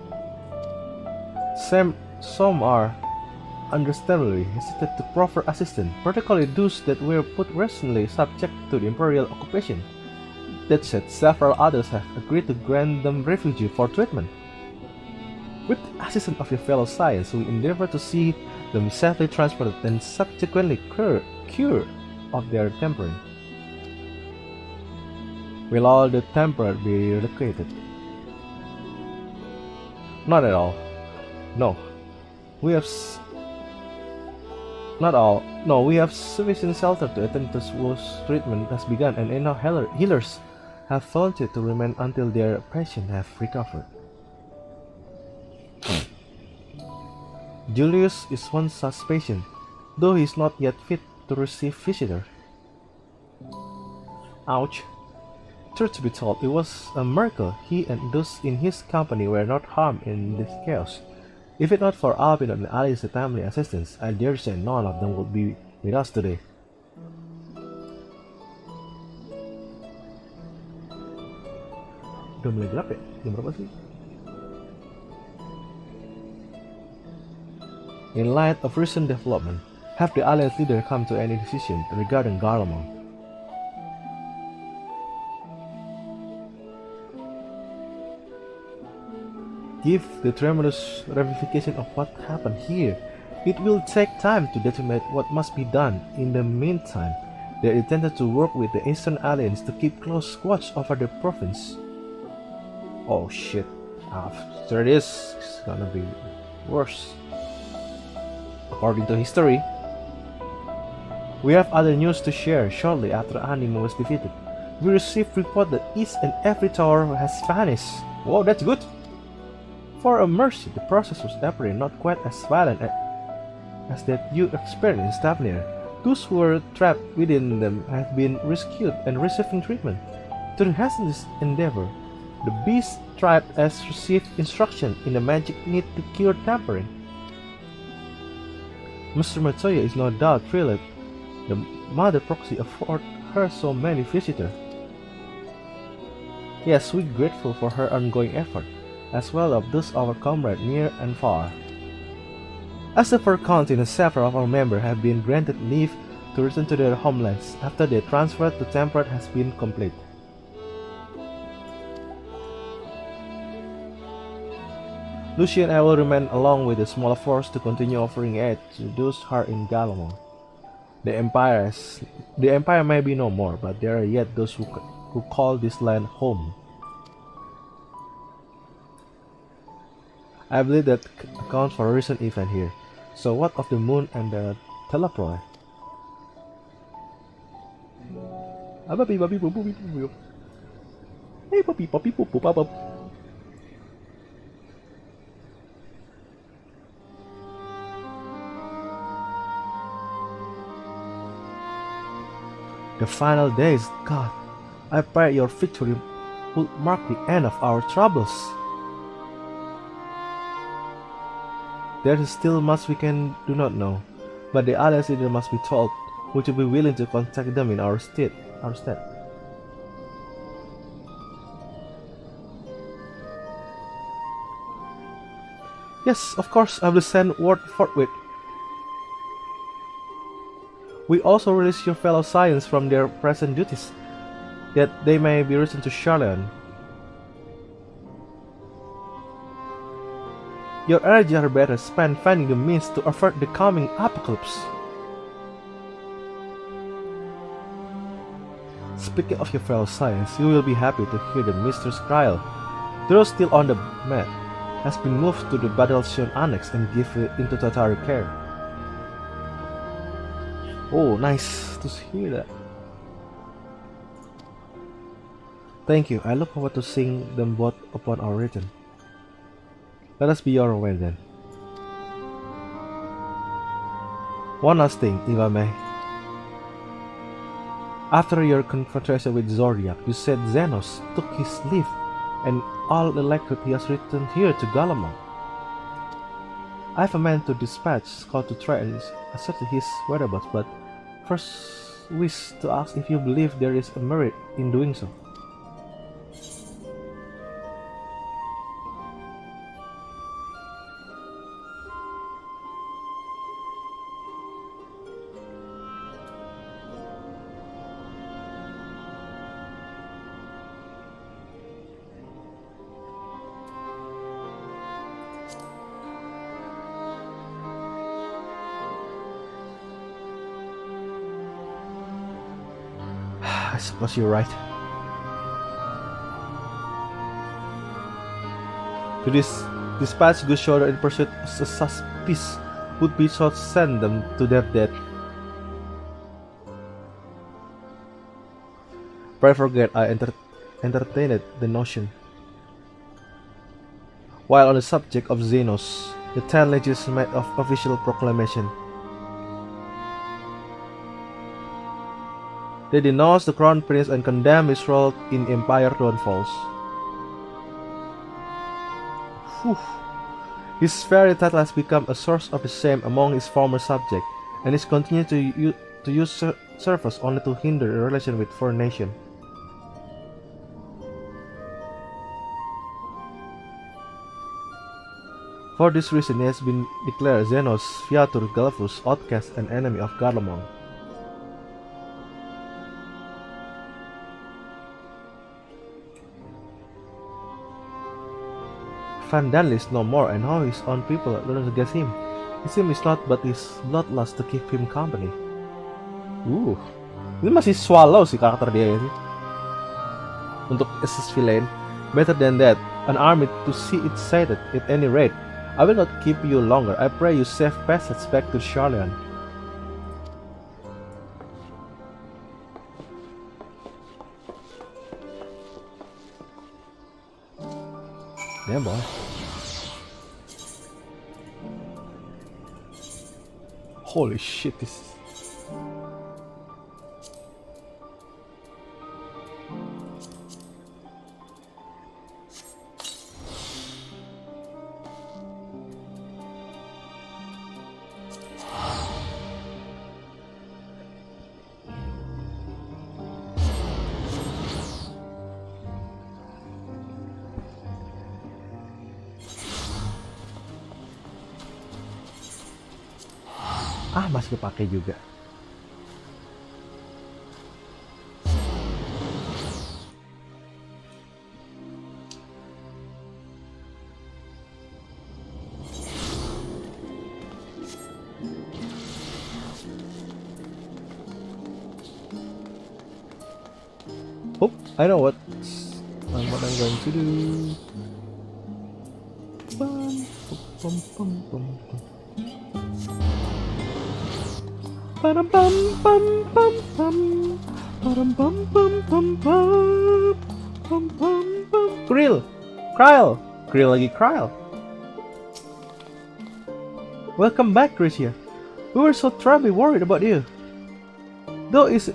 Some are understandably hesitant to proffer assistance, particularly those that were put recently subject to the imperial occupation. That said, several others have agreed to grant them refuge for treatment. With the assistance of your fellow science, we endeavor to see them safely transported and subsequently cured of their tempering. Will all the tempered be relocated? Not at all. No. We have not all. No, we have sufficient shelter to attend to whose treatment has begun, and enough healers have volunteered to remain until their patients have recovered. Julius is one such patient, though he is not yet fit to receive visitors. Ouch. Truth to be told, it was a miracle he and those in his company were not harmed in this chaos. If it not for Alvin and Alice's timely assistance, I dare say none of them would be with us today. Udah mulai gelap ya? Jam berapa sih? In light of recent development, have the Alliance leader come to any decision regarding Garlemald? Give the tremendous ramification of what happened here. It will take time to determine what must be done. In the meantime, they intended to work with the Eastern Alliance to keep close watch over the province. Oh shit. After this, it's gonna be worse. According to history, we have other news to share. Shortly after Anima was defeated, we received report that each and every tower has vanished. Wow, that's good. For a mercy, the process was apparently not quite as violent as that you experienced in Stavnir. Those who were trapped within them have been rescued and receiving treatment. To hasten this endeavor, the Beast tribe has received instruction in the magic need to cure tampering. Mr. Matoya is no doubt thrilled the Mother Proxy afforded her so many visitors. Yes, we're grateful for her ongoing effort, as well as those of our comrades near and far. As the first continent, several of our members have been granted leave to return to their homelands after their transfer to Temperate has been complete. Lucy and I will remain along with a smaller force to continue offering aid to those who are in Garlemald. The Empire may be no more, but there are yet those who call this land home. I believe that accounts for a recent event here. So what of the moon and the teleproy? Babi babi boo boo boo boo. Hey puppy puppy poo poo pop up. The final days, God, I pray your victory will mark the end of our troubles. There is still much we do not know, but the others either must be told. Would you be willing to contact them in our stead? Yes, of course, I will send word forthwith. We also release your fellow Science from their present duties, that they may be returned to Charlotte. Your energy are better spent finding the means to avert the coming apocalypse. Speaking of your fellow Science, you will be happy to hear that Mr. Skrill, though still on the mat, has been moved to the Battlestation Annex and given into Tatari care. Oh, nice to hear that. Thank you. I look forward to seeing them both upon our return. Let us be your way then. One last thing, if I may. After your confrontation with Zodiac, you said Xenos took his leave, and all elected he has returned here to Galamon. I have a man to dispatch called to try and ascertain his whereabouts, but first wish to ask if you believe there is a merit in doing so. I suppose you're right. To dispatch good shoulder in pursuit of a suspicious would be to send them to their death. Pray forget I entertained the notion. While on the subject of Xenos, the 10 legions made of official proclamation. They denounced the Crown Prince and condemned his role in Empire downfalls. His very title has become a source of the shame among his former subjects, and is continued to use service only to hinder a relation with foreign nation. For this reason, he has been declared Xenos Viator Galvus, outcast and enemy of Garlemon. Van Danley is no more, and how his own people learn against him. His aim is not but his bloodlust to keep him company. Ini masih swallow sih karakter dia ya sih. Untuk assist villain. Better than that, an army to see it sated at any rate. I will not keep you longer. I pray you safe passage back to Charlotte. Damn boy. Holy shit, this is... masih kepake juga. Oh, I know what I'm going to do. bum, bum, bum, bum. Ba-dum, bum, bum, bum, bum. Ba-dum, bum, bum, bum, bum. Bum, bum, bum. Krill! Krill lagi Krill. Welcome back, Tricia. We were so terribly worried about you. Though it is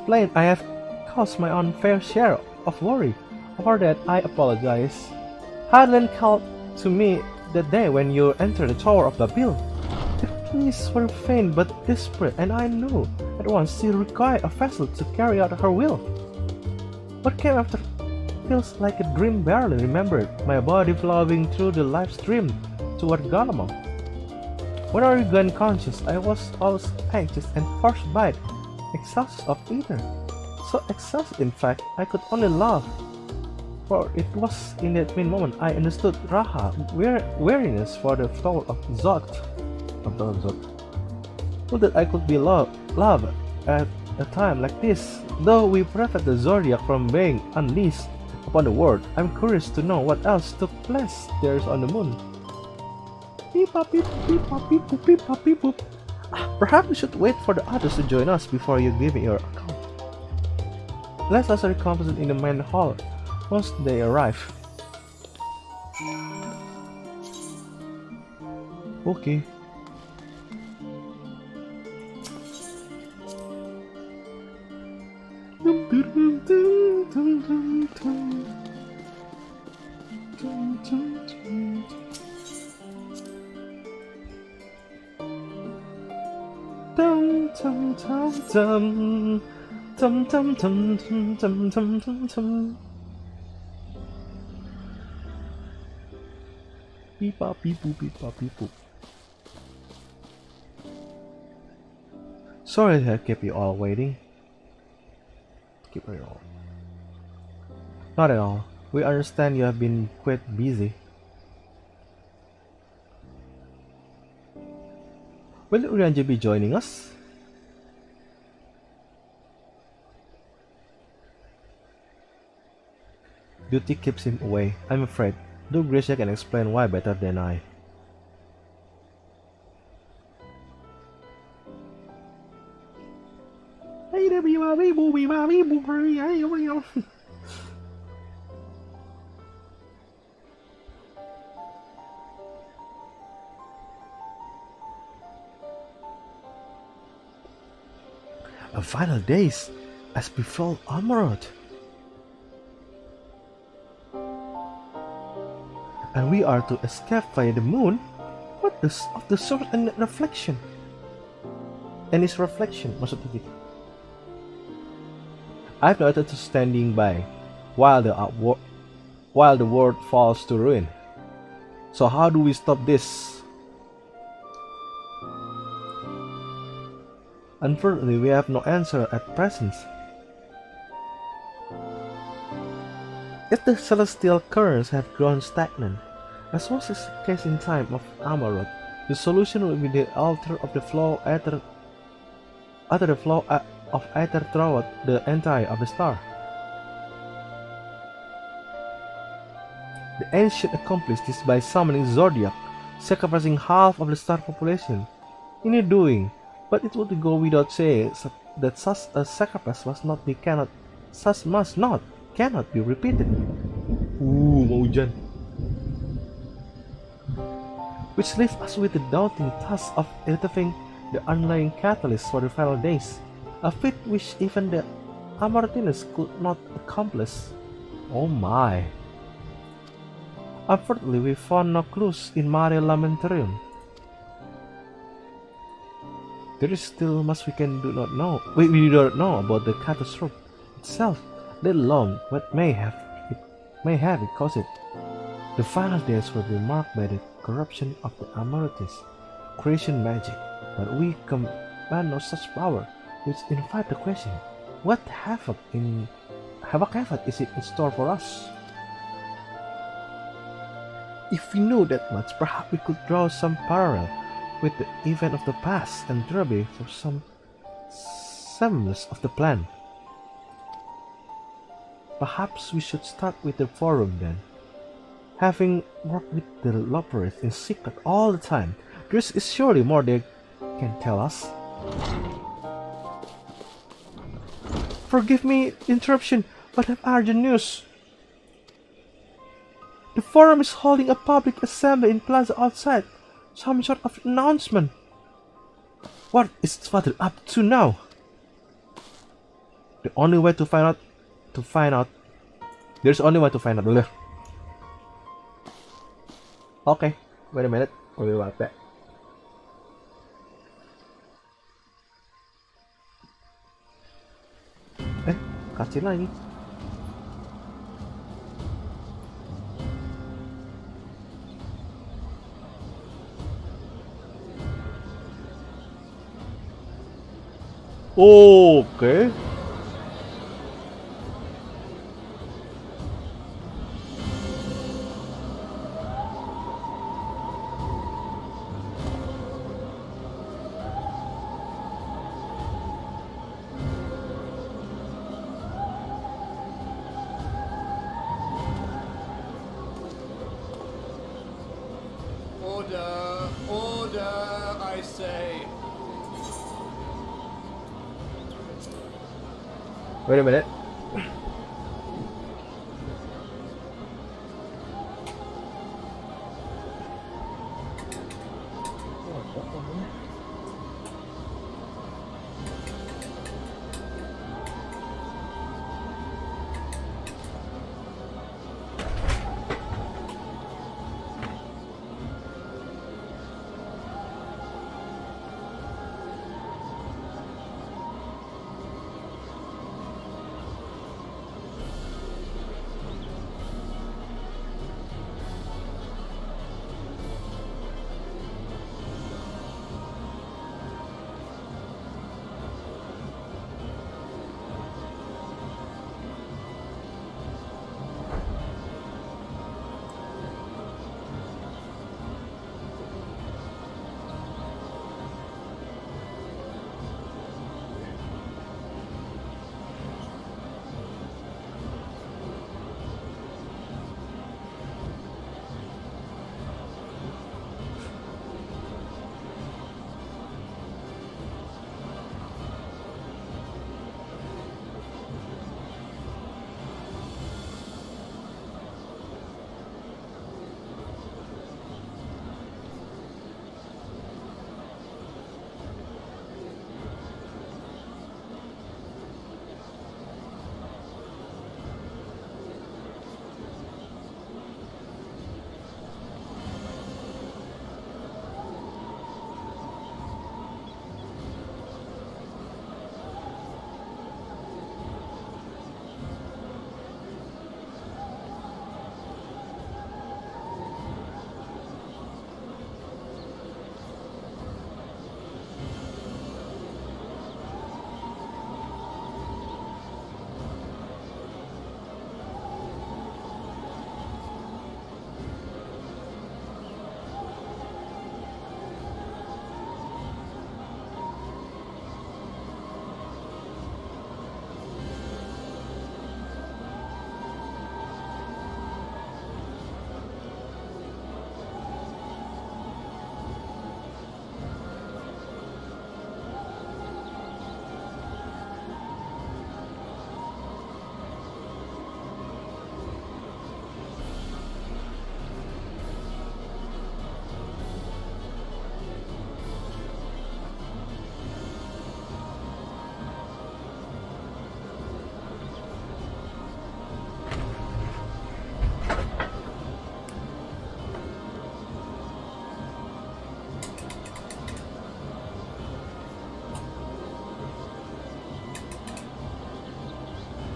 plain I have caused my own fair share of worry. For that, I apologize. Harlan called to me that day when you entered the Tower of Babel. The pleas were faint but desperate, and I knew at once she required a vessel to carry out her will. What came after feels like a dream barely remembered, my body flowing through the live stream toward Galamon. When I regained conscious, I was always anxious and frostbite, exhausted of either. So exhausted, in fact, I could only laugh. For it was in that moment I understood Raha, weariness for the soul of Zod. So that I could be loved at a time like this. Though we prevent the Zodiac from being unleashed upon the world, I'm curious to know what else took place there on the moon. Perhaps we should wait for the others to join us before you give me your account. Let us reconvene in the main hall once they arrive. Okay. Beep bop beep boop beep bop beep boop. Sorry to have kept you all waiting. Keep it all. Not at all. We understand you have been quite busy. Will Urianji be joining us? Duty keeps him away, I'm afraid. Though Gracia can explain why better than I. A final days as befall Amarot. And we are to escape via the moon? What of the source and reflection? And its reflection, maksudnya gitu. I've noted to standing by while the world falls to ruin. So how do we stop this? Unfortunately, we have no answer at present. If the celestial currents have grown stagnant, as was the case in time of Amarot, the solution will be the alter of the flow of ether throughout the entire of the star. The ancient accomplished this by summoning Zodiac, sacrificing half of the star population. In doing, but it would go without saying that such a sacrifice cannot be repeated. Mau hujan. Which leaves us with the daunting task of retrieving the underlying catalyst for the final days, a feat which even the Amartinus could not accomplish. Oh my. Unfortunately, we found no clues in Mare Lamentorium. There is still much we do not know about the catastrophe itself, let alone what may have it caused it. The final days will be marked by the corruption of the Amorites, creation magic, but we command no such power, which invite the question, what havoc is it in store for us? If we knew that much, perhaps we could draw some parallel with the event of the past and thereby for some semblance of the plan. Perhaps we should start with the forum then. Having worked with the Loperith in secret all the time, there is surely more they can tell us. Forgive me interruption, but I have urgent news. The forum is holding a public assembly in plaza outside. Some sort of announcement. What is father up to now? The only way to find out. There's only way to find out dulu. Okay, wait a minute. We'll be right back. Kacil lagi. Okay. Order, I say. Wait a minute.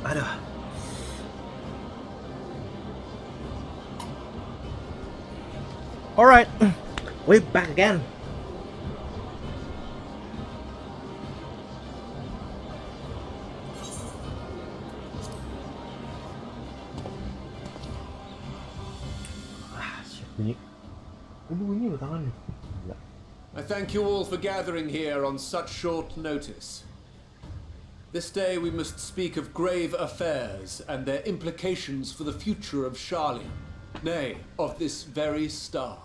Aduh. Alright, we're back again. Bunyi loh tangannya. I thank you all for gathering here on such short notice. This day we must speak of grave affairs and their implications for the future of Charlian. nay, of this very star.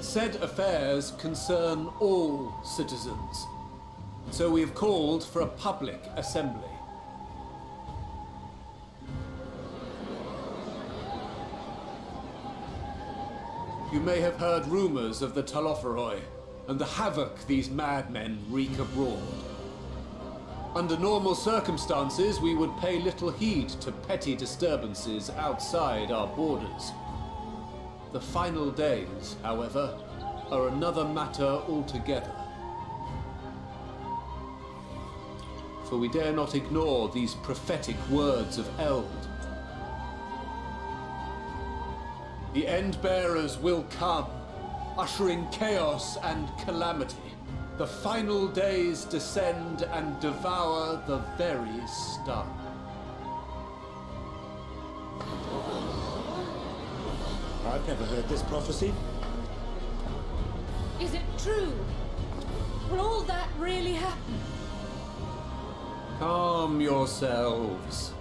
Said affairs concern all citizens, so we have called for a public assembly. You may have heard rumors of the Talophoroi and the havoc these madmen wreak abroad. Under normal circumstances, we would pay little heed to petty disturbances outside our borders. The final days, however, are another matter altogether. For we dare not ignore these prophetic words of Eld. The End-bearers will come, ushering chaos and calamity. The final days descend and devour the very star. I've never heard this prophecy. Is it true? Will all that really happen? Calm yourselves.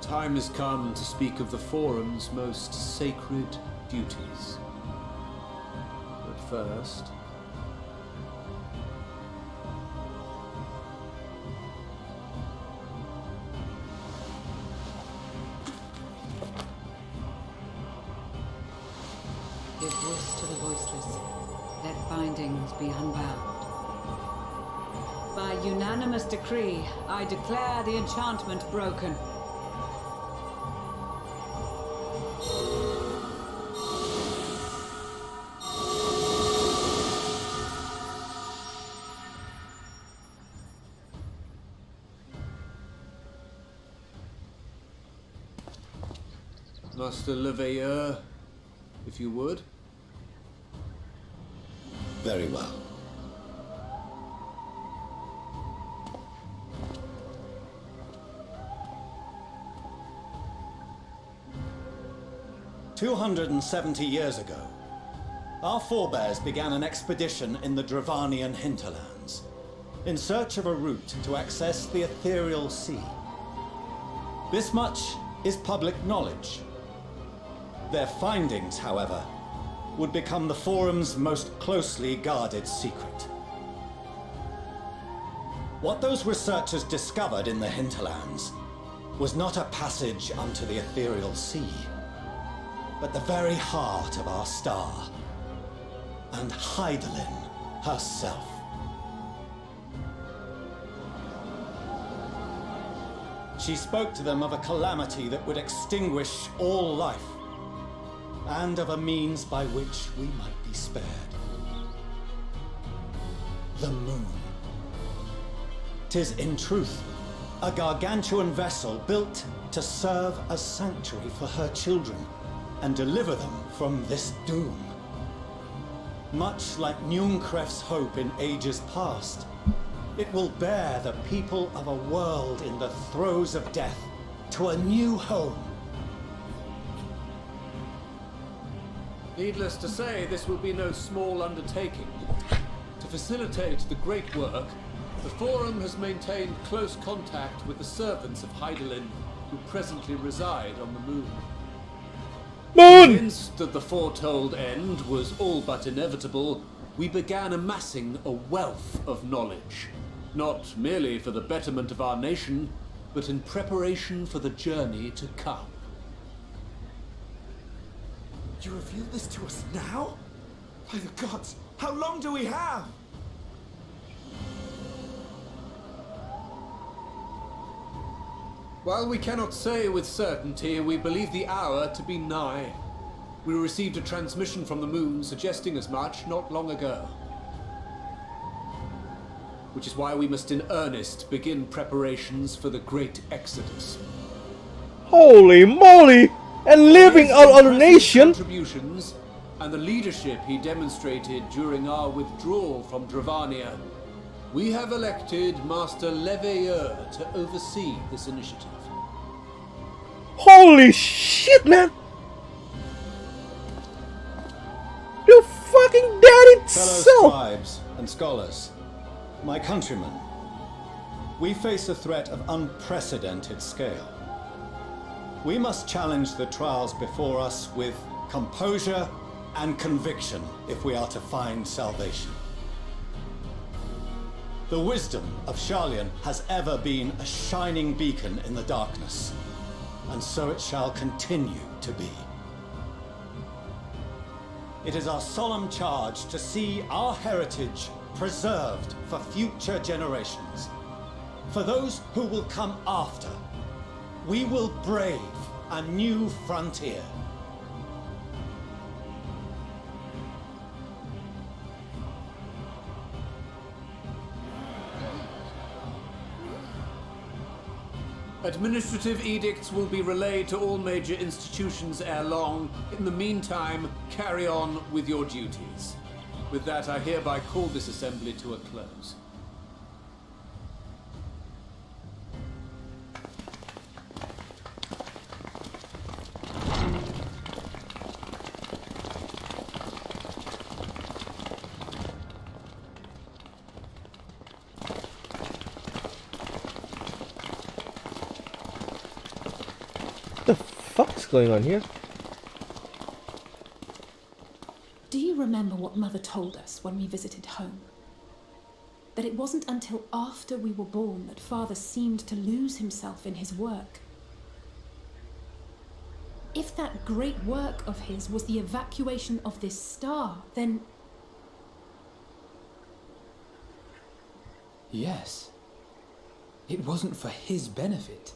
The time has come to speak of the Forum's most sacred duties. But first... Give voice to the voiceless. Let bindings be unbound. By unanimous decree, I declare the enchantment broken. Master Leveilleur, if you would. Very well. "270 years ago, our forebears began an expedition in the Dravanian hinterlands, in search of a route to access the ethereal sea. This much is public knowledge. Their findings, however, would become the Forum's most closely guarded secret. What those researchers discovered in the hinterlands was not a passage unto the ethereal sea, but the very heart of our star, and Hydaelyn herself. She spoke to them of a calamity that would extinguish all life, and of a means by which we might be spared. The moon. 'Tis in truth a gargantuan vessel built to serve as sanctuary for her children and deliver them from this doom. Much like Njunkref's hope in ages past, it will bear the people of a world in the throes of death to a new home. Needless to say, this will be no small undertaking. To facilitate the great work, the Forum has maintained close contact with the servants of Hydaelyn, who presently reside on the moon. Convinced that the foretold end was all but inevitable, we began amassing a wealth of knowledge, not merely for the betterment of our nation, but in preparation for the journey to come. You reveal this to us now? By the gods, how long do we have? While we cannot say with certainty, we believe the hour to be nigh. We received a transmission from the moon suggesting as much not long ago. Which is why we must in earnest begin preparations for the great exodus. Holy moly! And leaving our other His nation? contributions and the leadership he demonstrated during our withdrawal from Dravania, we have elected Master Leveilleur to oversee this initiative. Holy shit, man! You fucking dead Fellow itself! scribes and scholars, my countrymen, we face a threat of unprecedented scale. We must challenge the trials before us with composure and conviction if we are to find salvation. The wisdom of Sharlayan has ever been a shining beacon in the darkness, and so it shall continue to be. It is our solemn charge to see our heritage preserved for future generations. For those who will come after, we will brave a new frontier. Administrative edicts will be relayed to all major institutions ere long. In the meantime, carry on with your duties. With that, I hereby call this assembly to a close. What's going on here? Do you remember what Mother told us when we visited home? That it wasn't until after we were born that Father seemed to lose himself in his work. If that great work of his was the evacuation of this star, then... Yes. It wasn't for his benefit.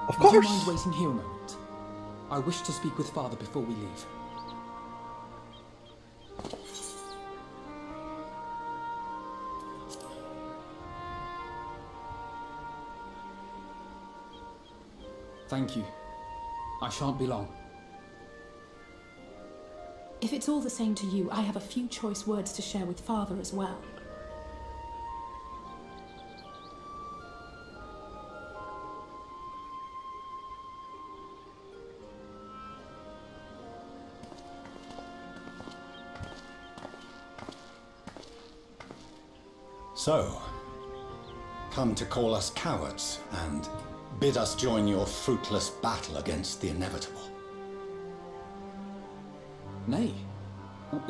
Of Would you course. mind waiting here a moment? I wish to speak with Father before we leave. Thank you. I shan't be long. If it's all the same to you, I have a few choice words to share with Father as well. So, come to call us cowards and bid us join your fruitless battle against the inevitable. Nay,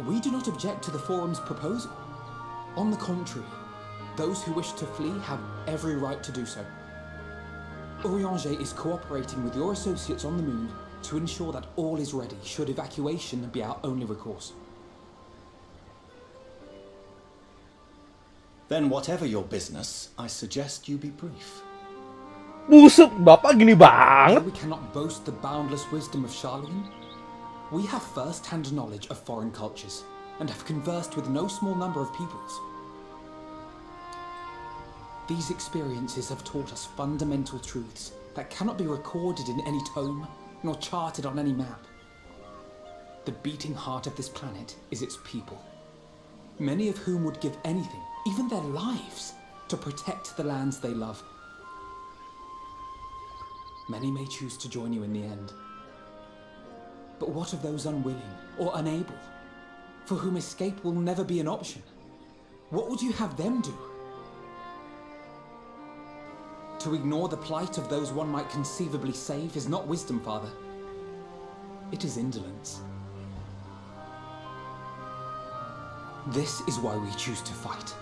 we do not object to the Forum's proposal. On the contrary, those who wish to flee have every right to do so. Urianger is cooperating with your associates on the moon to ensure that all is ready should evacuation be our only recourse. Then whatever your business, I suggest you be brief. Busuk, bapak gini banget. We cannot boast the boundless wisdom of Sharlayan. We have first-hand knowledge of foreign cultures and have conversed with no small number of peoples. These experiences have taught us fundamental truths that cannot be recorded in any tome nor charted on any map. The beating heart of this planet is its people, many of whom would give anything, even their lives, to protect the lands they love. Many may choose to join you in the end. But what of those unwilling or unable, for whom escape will never be an option? What would you have them do? To ignore the plight of those one might conceivably save is not wisdom, Father. It is indolence. This is why we choose to fight.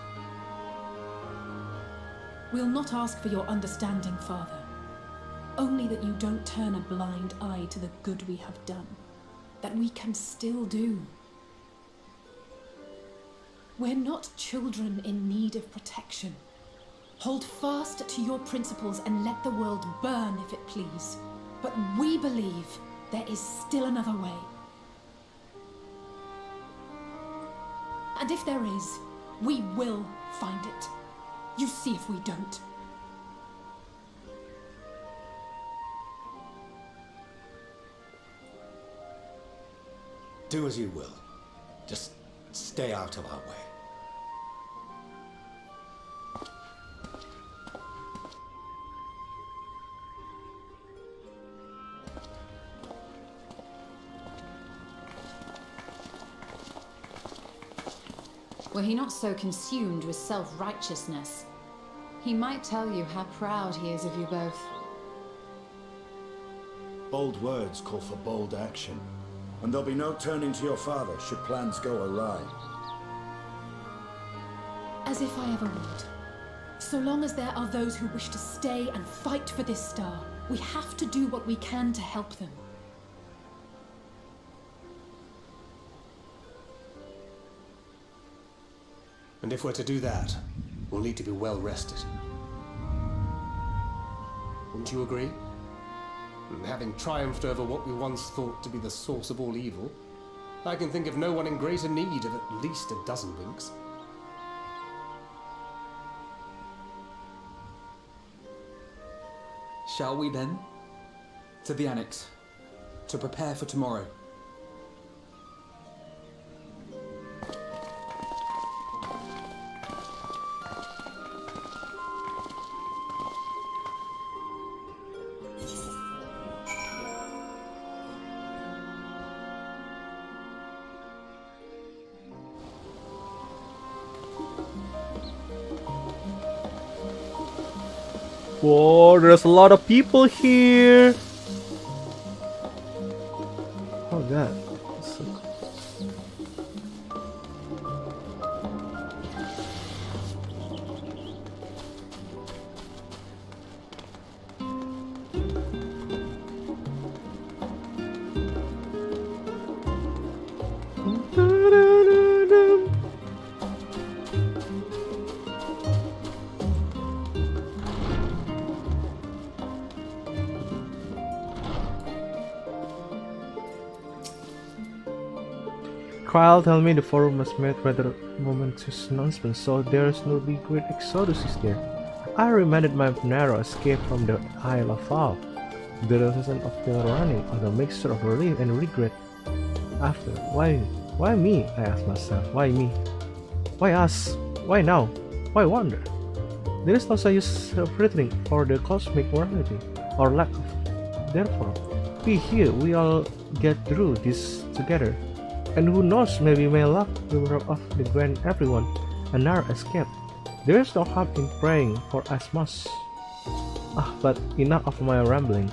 We'll not ask for your understanding, Father. Only that you don't turn a blind eye to the good we have done, that we can still do. We're not children in need of protection. Hold fast to your principles and let the world burn if it please. But we believe there is still another way. And if there is, we will find it. You see if we don't. Do as you will. Just stay out of our way. Were he not so consumed with self-righteousness, He might tell you how proud he is of you both. Bold words call for bold action. And there'll be no turning to your father should plans go awry. As if I ever would. So long as there are those who wish to stay and fight for this star, we have to do what we can to help them. And if we're to do that, we'll need to be well rested. Wouldn't you agree? And having triumphed over what we once thought to be the source of all evil, I can think of no one in greater need of at least a dozen winks. Shall we then? To the annex. To prepare for tomorrow. Whoa, there's a lot of people here. Oh god. So Kyle tell me the forum was made rather momentous announcement, so there's no be great exodus is there. I reminded my narrow escape from the Isle of Fall. The reason of the running on a mixture of relief and regret. After, why me? I asked myself, why me? Why us? Why now? Why wonder? There is no use of returning for the cosmic morality, or lack of. Therefore, be here, we all get through this together. And who knows, maybe my luck will rub off the grant everyone a narrow escape. There is no harm in praying for us must. But enough of my rambling.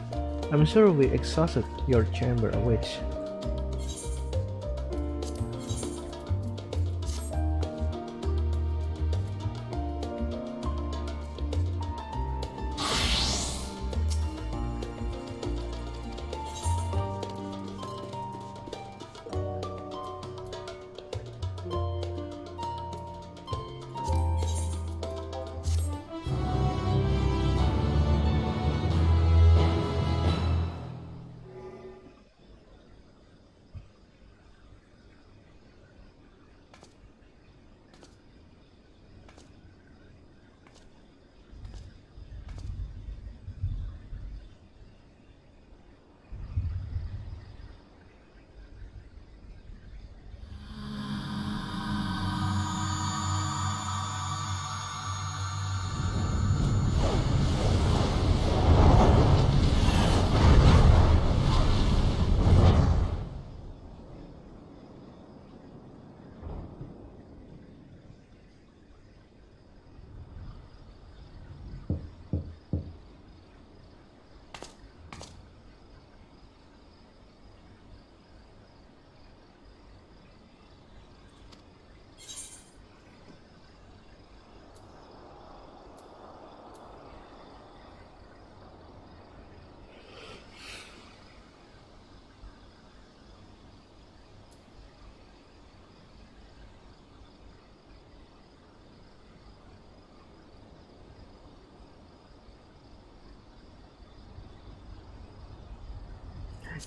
I'm sure we exhausted your chamber awaits.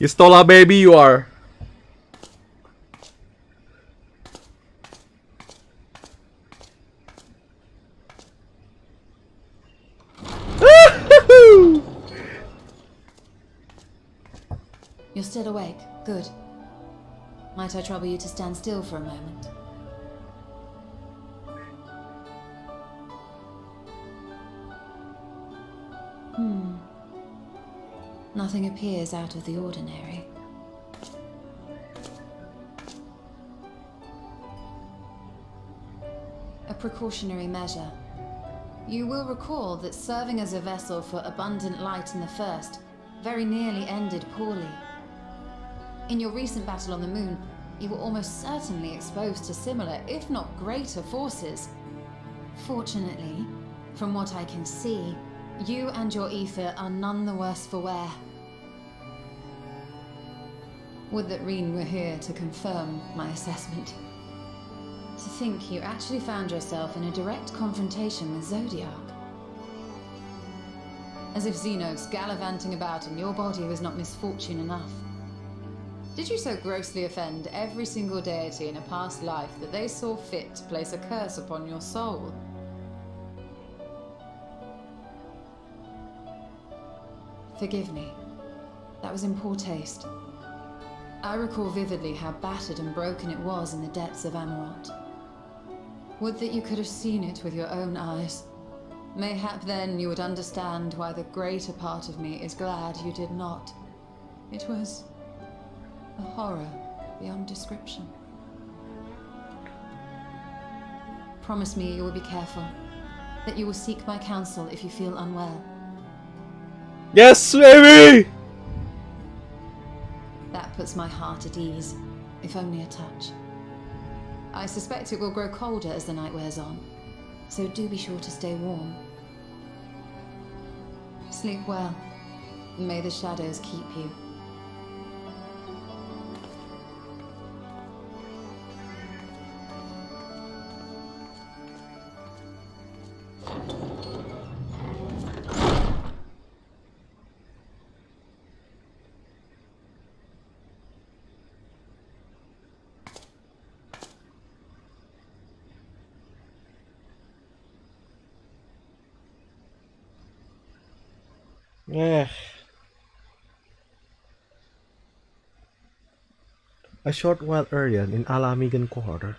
You stole our baby, you are. You're still awake. Good. Might I trouble you to stand still for a moment? Nothing appears out of the ordinary. A precautionary measure. You will recall that serving as a vessel for abundant light in the First very nearly ended poorly. In your recent battle on the moon, you were almost certainly exposed to similar, if not greater, forces. Fortunately, from what I can see, you and your ether are none the worse for wear. Would that Reen were here to confirm my assessment. To think you actually found yourself in a direct confrontation with Zodiac. As if Xenos gallivanting about in your body was not misfortune enough. Did you so grossly offend every single deity in a past life that they saw fit to place a curse upon your soul? Forgive me. That was in poor taste. I recall vividly how battered and broken it was in the depths of Amarot. Would that you could have seen it with your own eyes. Mayhap then you would understand why the greater part of me is glad you did not. It was a horror beyond description. Promise me you will be careful, that you will seek my counsel if you feel unwell. Yes, baby! That puts my heart at ease, if only a touch. I suspect it will grow colder as the night wears on, so do be sure to stay warm. Sleep well, and may the shadows keep you. Yeah. A short while earlier in Alamigan Quarter.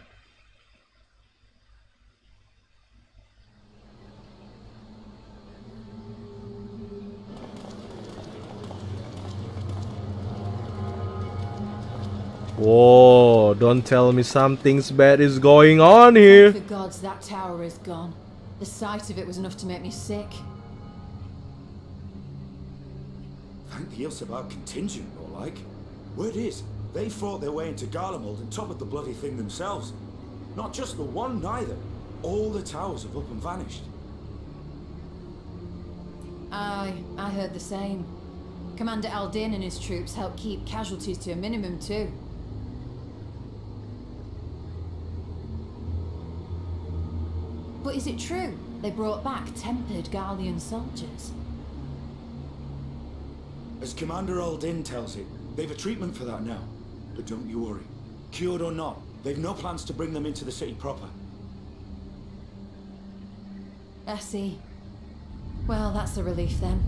Whoa, don't tell me something's bad is going on here. Thank the gods that tower is gone. The sight of it was enough to make me sick. Thank the Ilsabar contingent, more like. Word is, they fought their way into Garlemald and toppled the bloody thing themselves. Not just the one, neither. All the towers have up and vanished. Aye, I heard the same. Commander Aldin and his troops helped keep casualties to a minimum too. But is it true they brought back tempered Garlean soldiers? As Commander Aldin tells it, they've a treatment for that now. But don't you worry. Cured or not, they've no plans to bring them into the city proper. I see. Well, that's a relief then.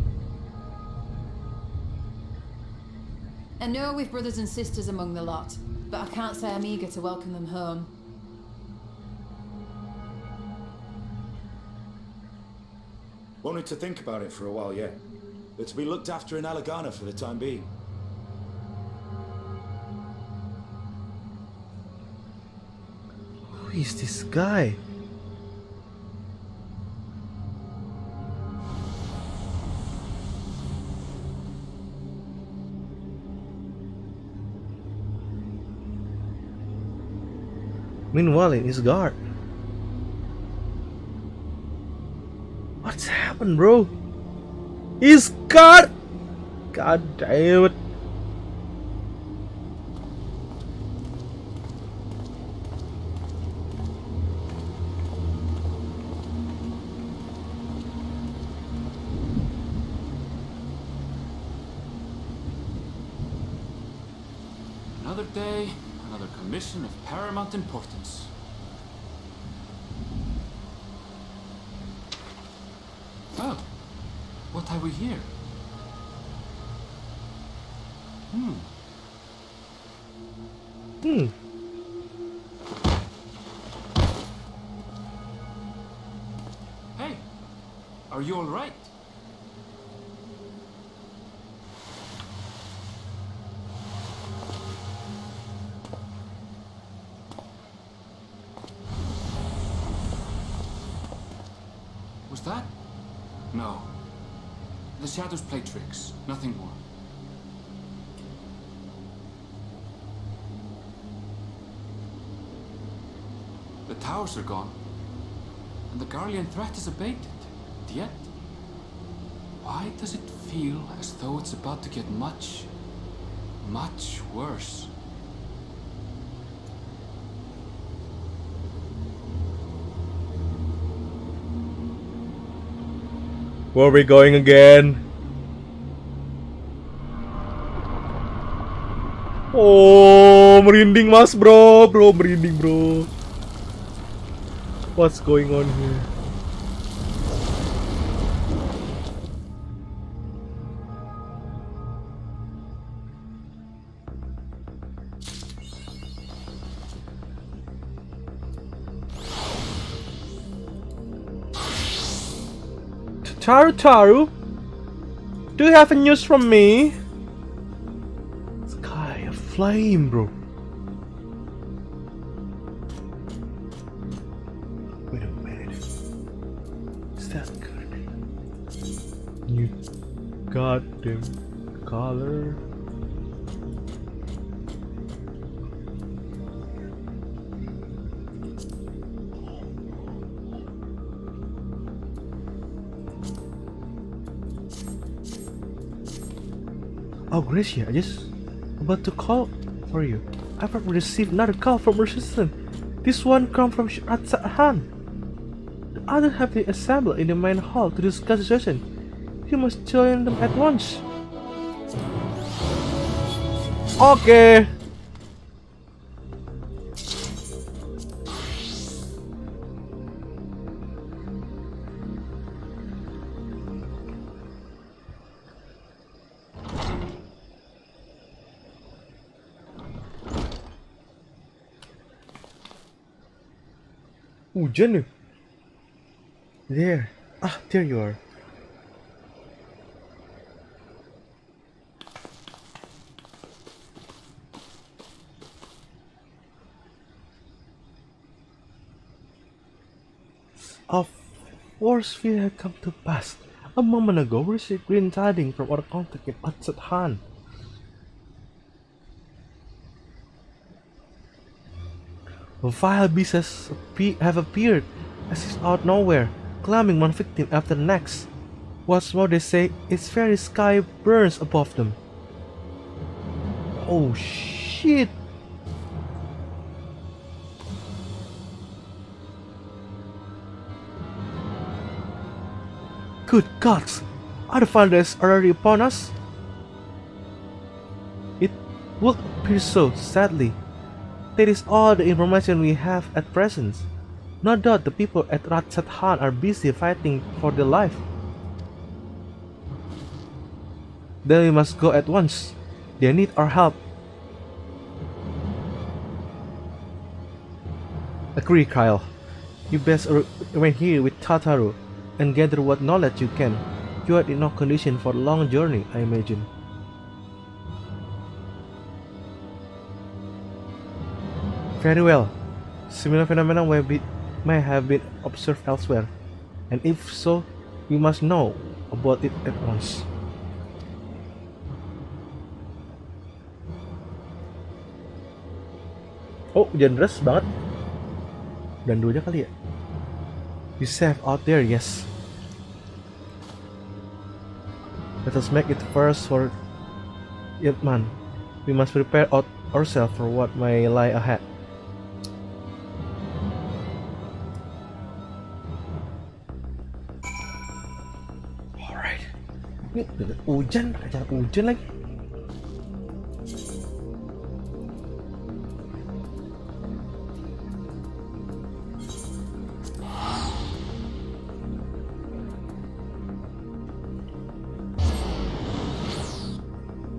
I know we've brothers and sisters among the lot, but I can't say I'm eager to welcome them home. Wanted to think about it for a while yet. They're to be looked after in Alagana for the time being. Who is this guy? Meanwhile, in his guard. What's happened, bro? His guard! God damn it. Another day, another commission of paramount importance. Oh, what have we here? Hey, are you all right? Was Was that? No. The shadows play tricks, nothing more. The towers are gone, and the Guardian threat is abated. And yet, why does it feel as though it's about to get much, much worse? Where are we going again? Oh, merinding mas bro, merinding bro. What's going on here? Taru, do you have a news from me? Sky of flame, bro. Wait a minute. Is that good? New goddamn color. Oh, Gracia, I just about to call for you. I've received another call from Resistance. This one comes from Ratsahan. The others have been assembled in the main hall to discuss the situation. You must join them at once. Okay. Hujan nih. There. Ah, there you are. A force field had come to pass. A moment ago, we received green tidings from our contact in Atsahan. Vile beasts have appeared as if out nowhere, claiming one victim after the next. What's more, they say its very sky burns above them. Oh shit! Good gods! Are the founders already upon us? It would appear so, sadly. That is all the information we have at present. No doubt the people at Ratsathan are busy fighting for their life. Then we must go at once. They need our help. Agree, Kyle. You best remain here with Tataru and gather what knowledge you can. You are in no condition for a long journey, I imagine. Very well. Similar phenomena may have been observed elsewhere, and if so, we must know about it at once. Oh, hujan deras banget. Dan dulunya kali ya. You safe out there, yes. Let us make it first for Yatman. We must prepare ourselves for what may lie ahead. Ini hujan, acara hujan lagi.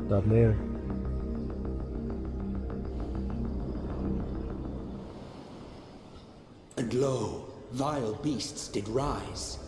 Stop there. And lo, vile beasts did rise.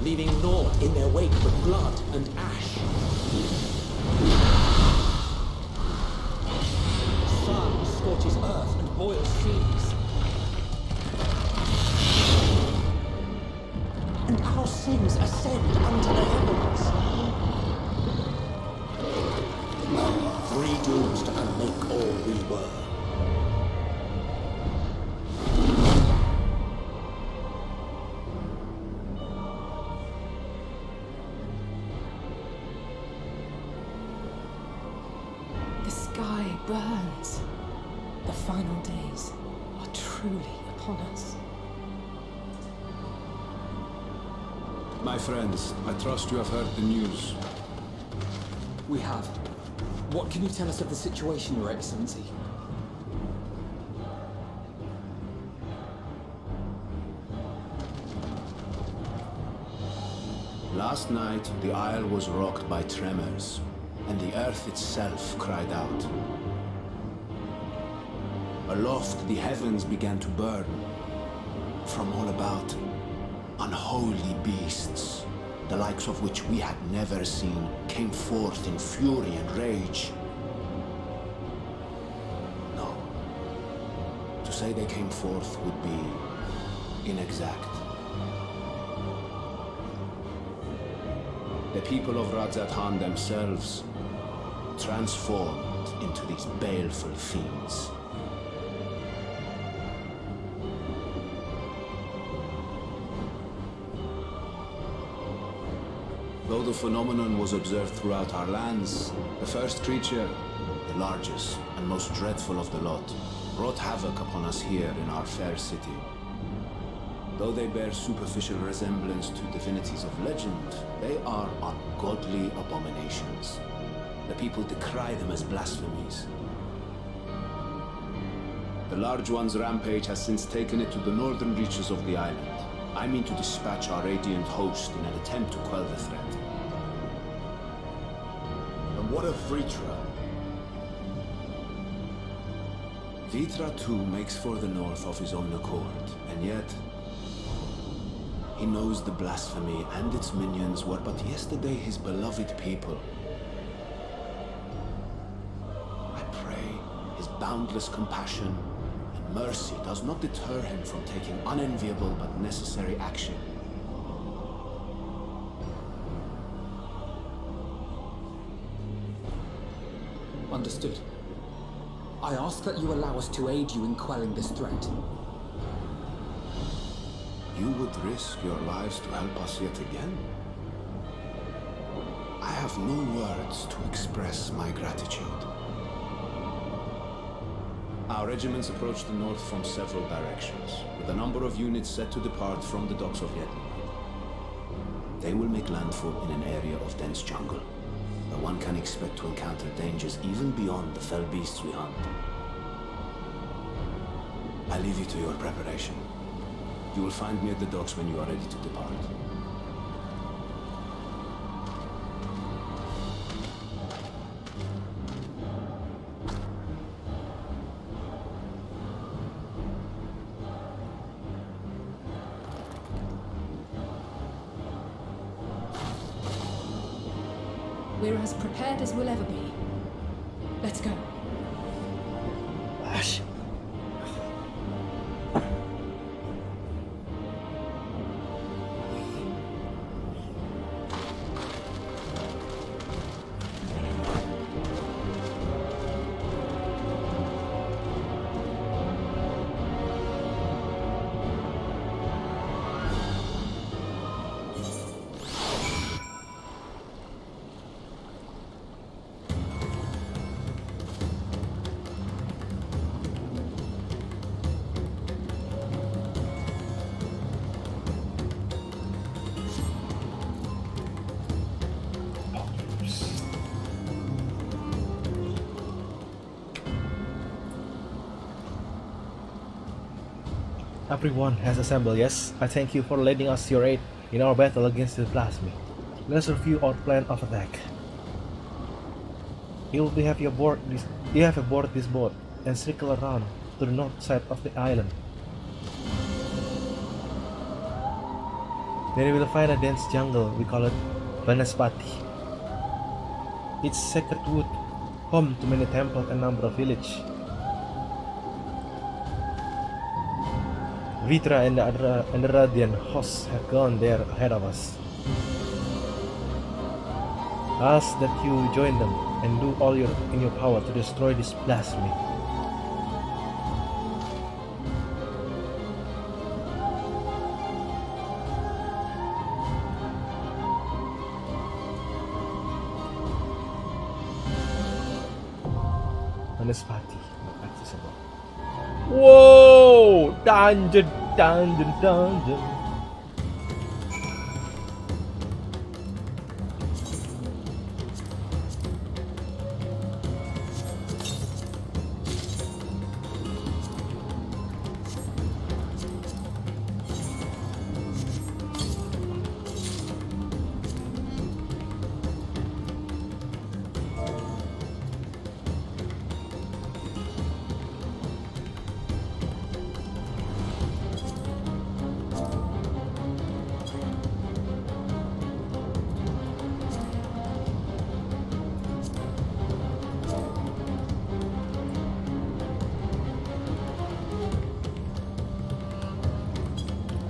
leaving naught in their wake but blood and ash. The sun scorches earth and boils seas. And our sins ascend unto the heavens. Three dooms to unmake all we were. The sky burns. The final days are truly upon us. My friends, I trust you have heard the news. We have. What can you tell us of the situation, Your Excellency? Last night, the isle was rocked by tremors, and the earth itself cried out. Aloft, the heavens began to burn. From all about, unholy beasts, the likes of which we had never seen, came forth in fury and rage. No. To say they came forth would be inexact. The people of Rajathan themselves transformed into these baleful fiends. Though the phenomenon was observed throughout our lands, the first creature, the largest and most dreadful of the lot, wrought havoc upon us here in our fair city. Though they bear superficial resemblance to divinities of legend, they are ungodly abominations. The people decry them as blasphemies. The large one's rampage has since taken it to the northern reaches of the island. I mean to dispatch our radiant host in an attempt to quell the threat. And what of Vritra? Vitra too makes for the north of his own accord, and yet he knows the blasphemy and its minions were but yesterday his beloved people. I pray his boundless compassion and mercy does not deter him from taking unenviable but necessary action. Understood. I ask that you allow us to aid you in quelling this threat. You would risk your lives to help us yet again? I have no words to express my gratitude. Our regiments approach the north from several directions, with a number of units set to depart from the docks of Yetnamite. They will make landfall in an area of dense jungle, where one can expect to encounter dangers even beyond the fell beasts we hunt. I leave you to your preparation. You will find me at the docks when you are ready to depart. We're as prepared as we'll ever be. Let's go. Ash. Everyone has assembled, yes? I thank you for lending us your aid in our battle against the plasmid. Let's review our plan of attack. You have aboard this boat and circle around to the north side of the island. Then you will find a dense jungle, we call it Vanaspati. It's sacred wood, home to many temples and number of villages. Vitra and the Radiant hosts have gone there ahead of us. Ask that you join them and do all in your power to destroy this blasphemy. Vanaspati, not accessible. Whoa! Dungeon.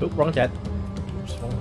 Oops, wrong chat. Oops, wrong.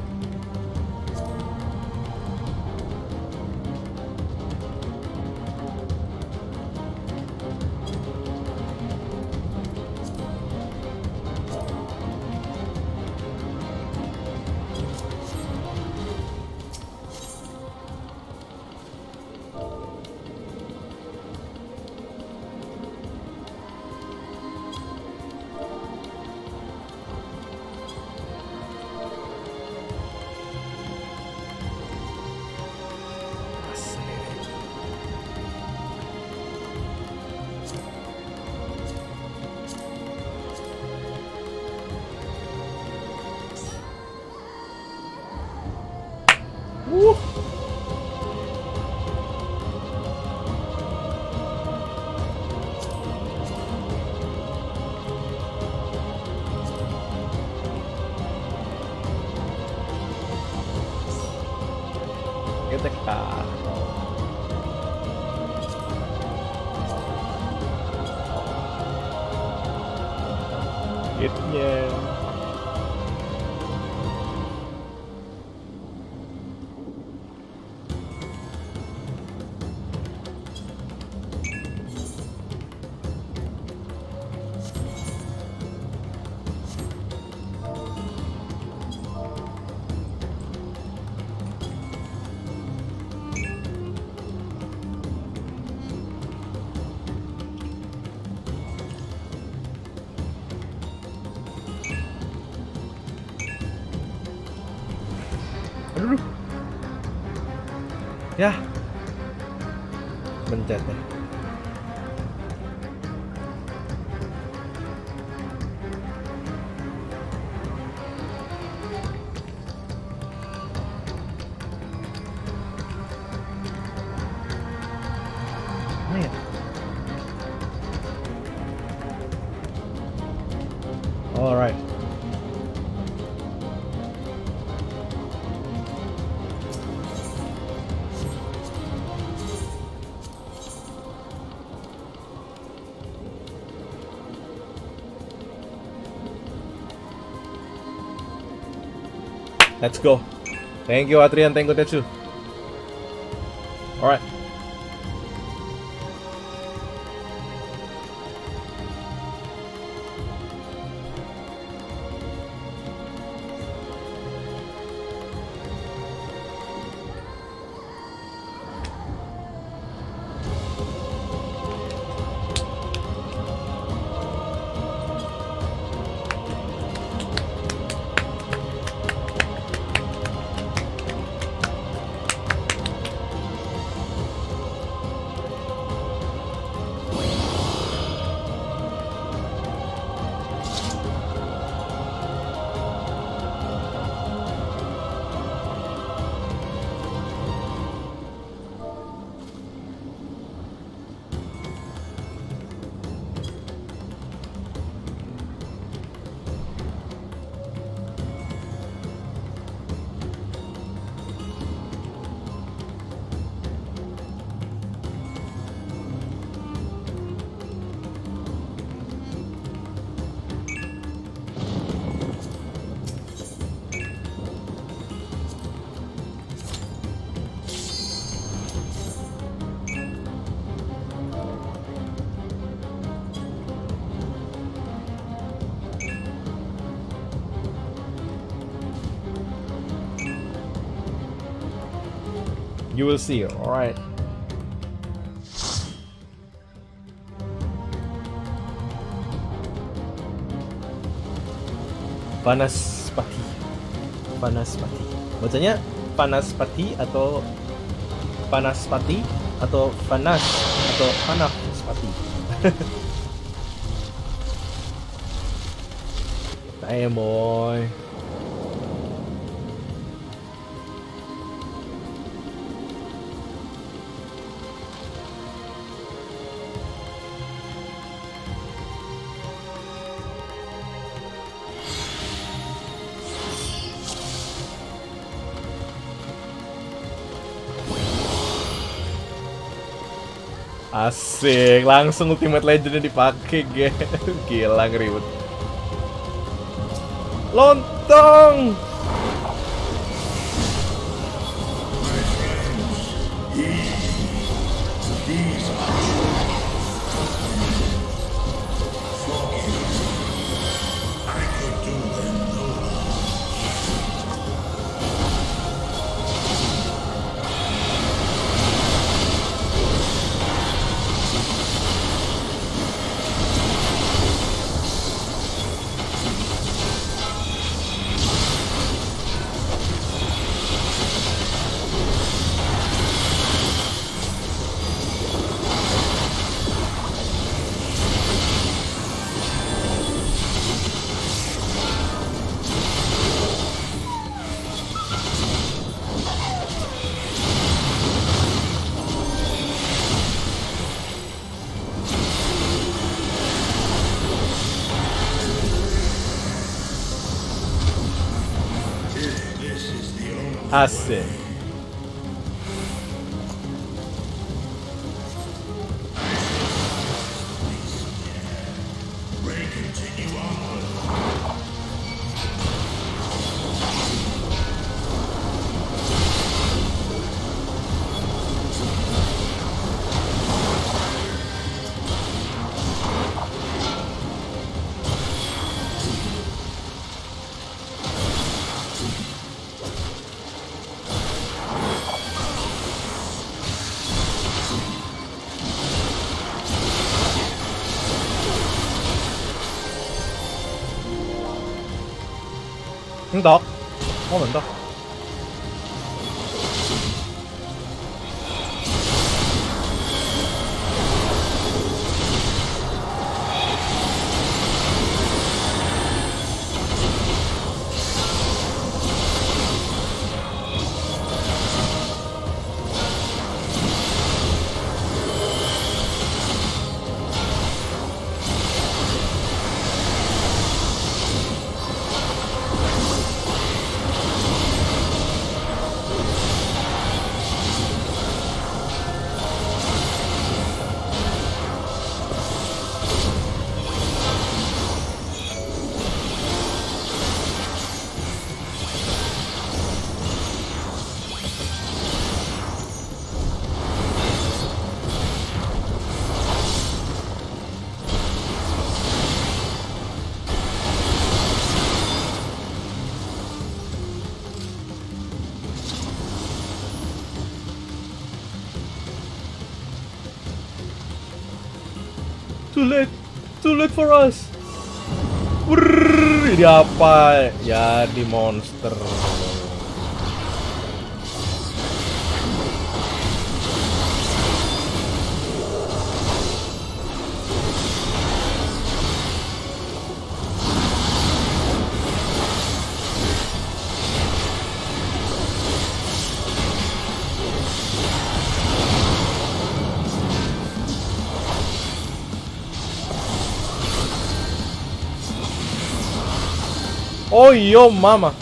Woo! Kita hitnya. Aduh. Ya. Mencet deh. Man. All right. Let's go. Thank you, Adrian. Thank you, Tetsu. Alright. You will see. Alright. Panaspati. Panaspati. Bacanya Panaspati atau Panaspati atau Panas atau Panaspati. Damn boy. Asik, langsung Ultimate Legendnya dipakai, gila ngeribet. Lontong. Asik. Mentok. Oh, mentok. Too late for us. Ini apa? Jadi monster. Oh yo mama.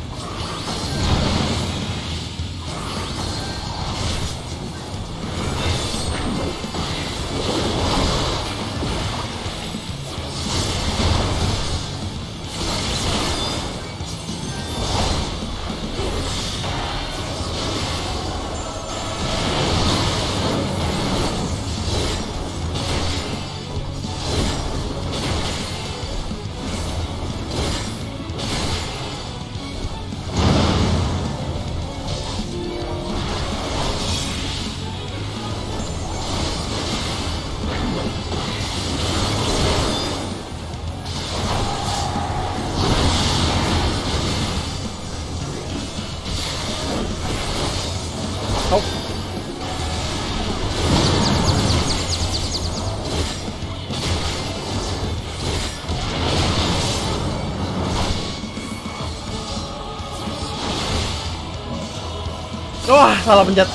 Oh. Wah, salah pencet.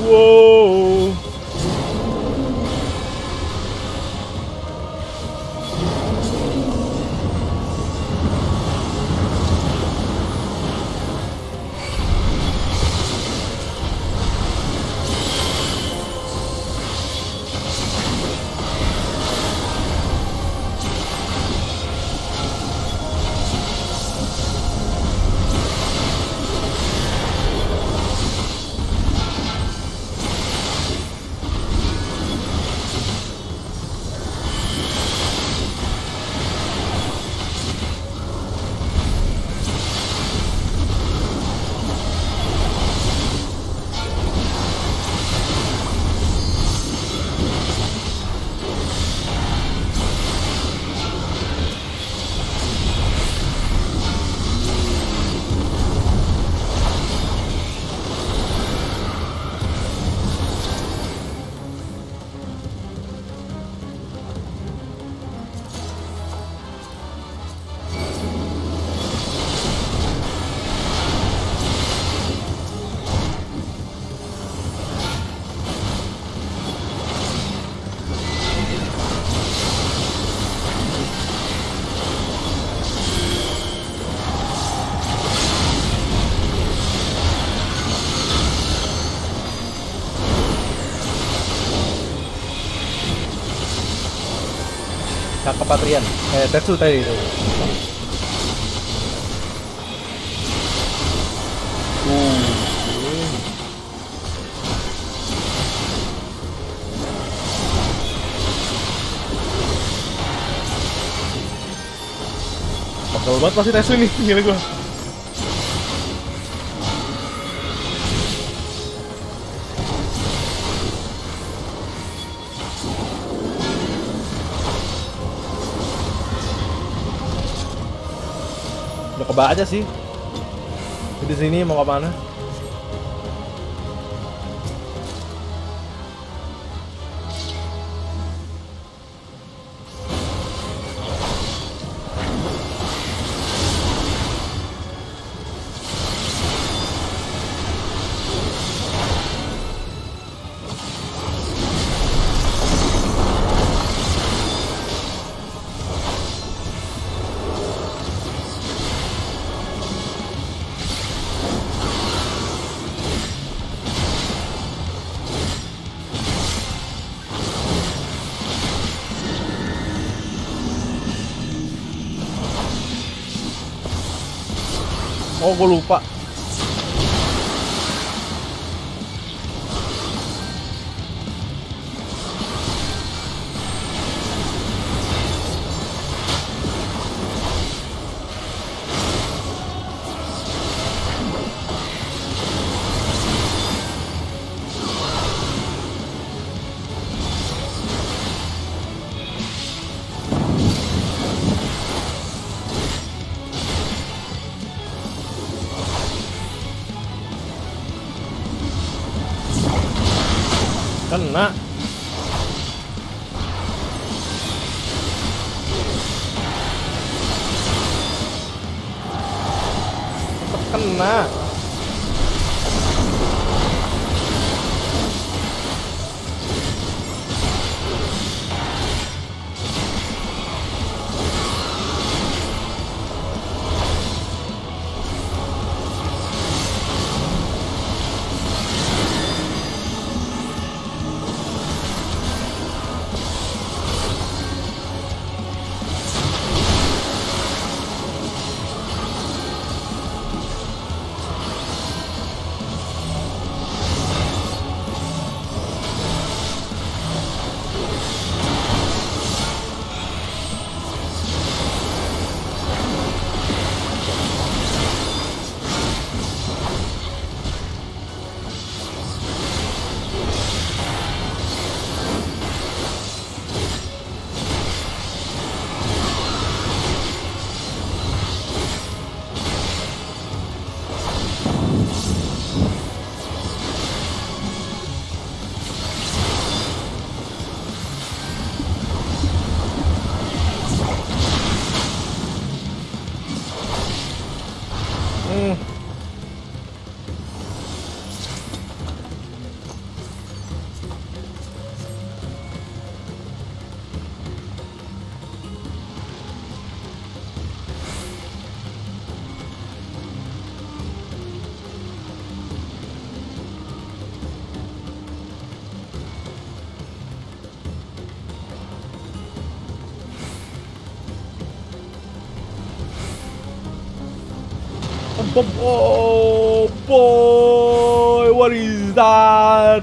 Wow. Kakak Patrian, Tetsu tadi itu. Bakal banget pasti Tetsu nih, gila gua. Udah keba aja sih. Di sini mau kemana? Oh, gue lupa. Kena. Kena. Oh boy, what is that?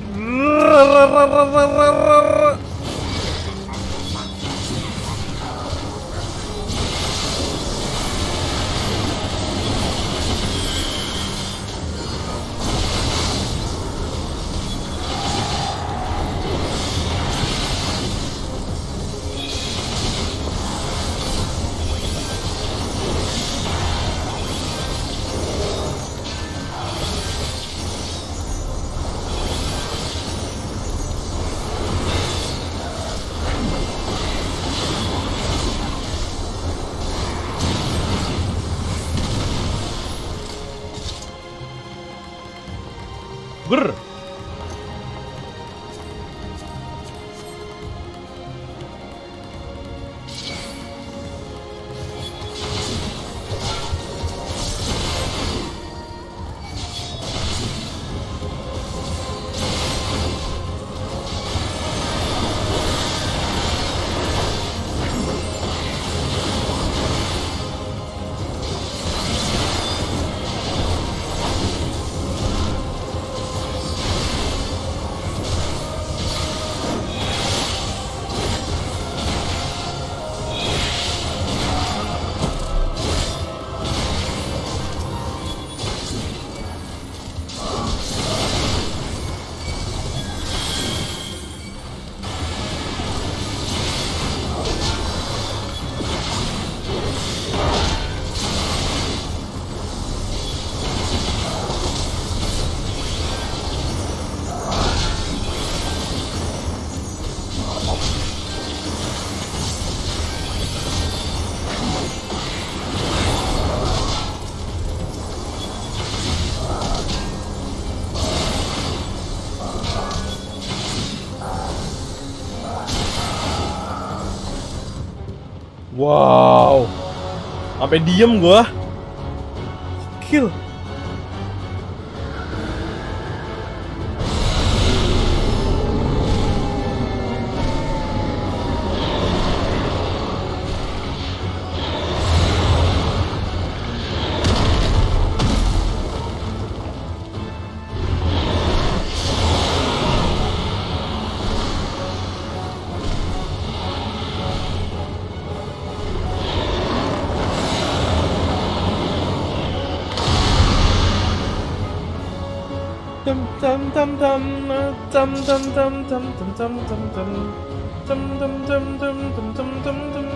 Grr. Wow. Sampai diem gua. Kill. Dum dum dum dum dum dum dum dum dum dum dum dum dum dum dum dum dum dum dum.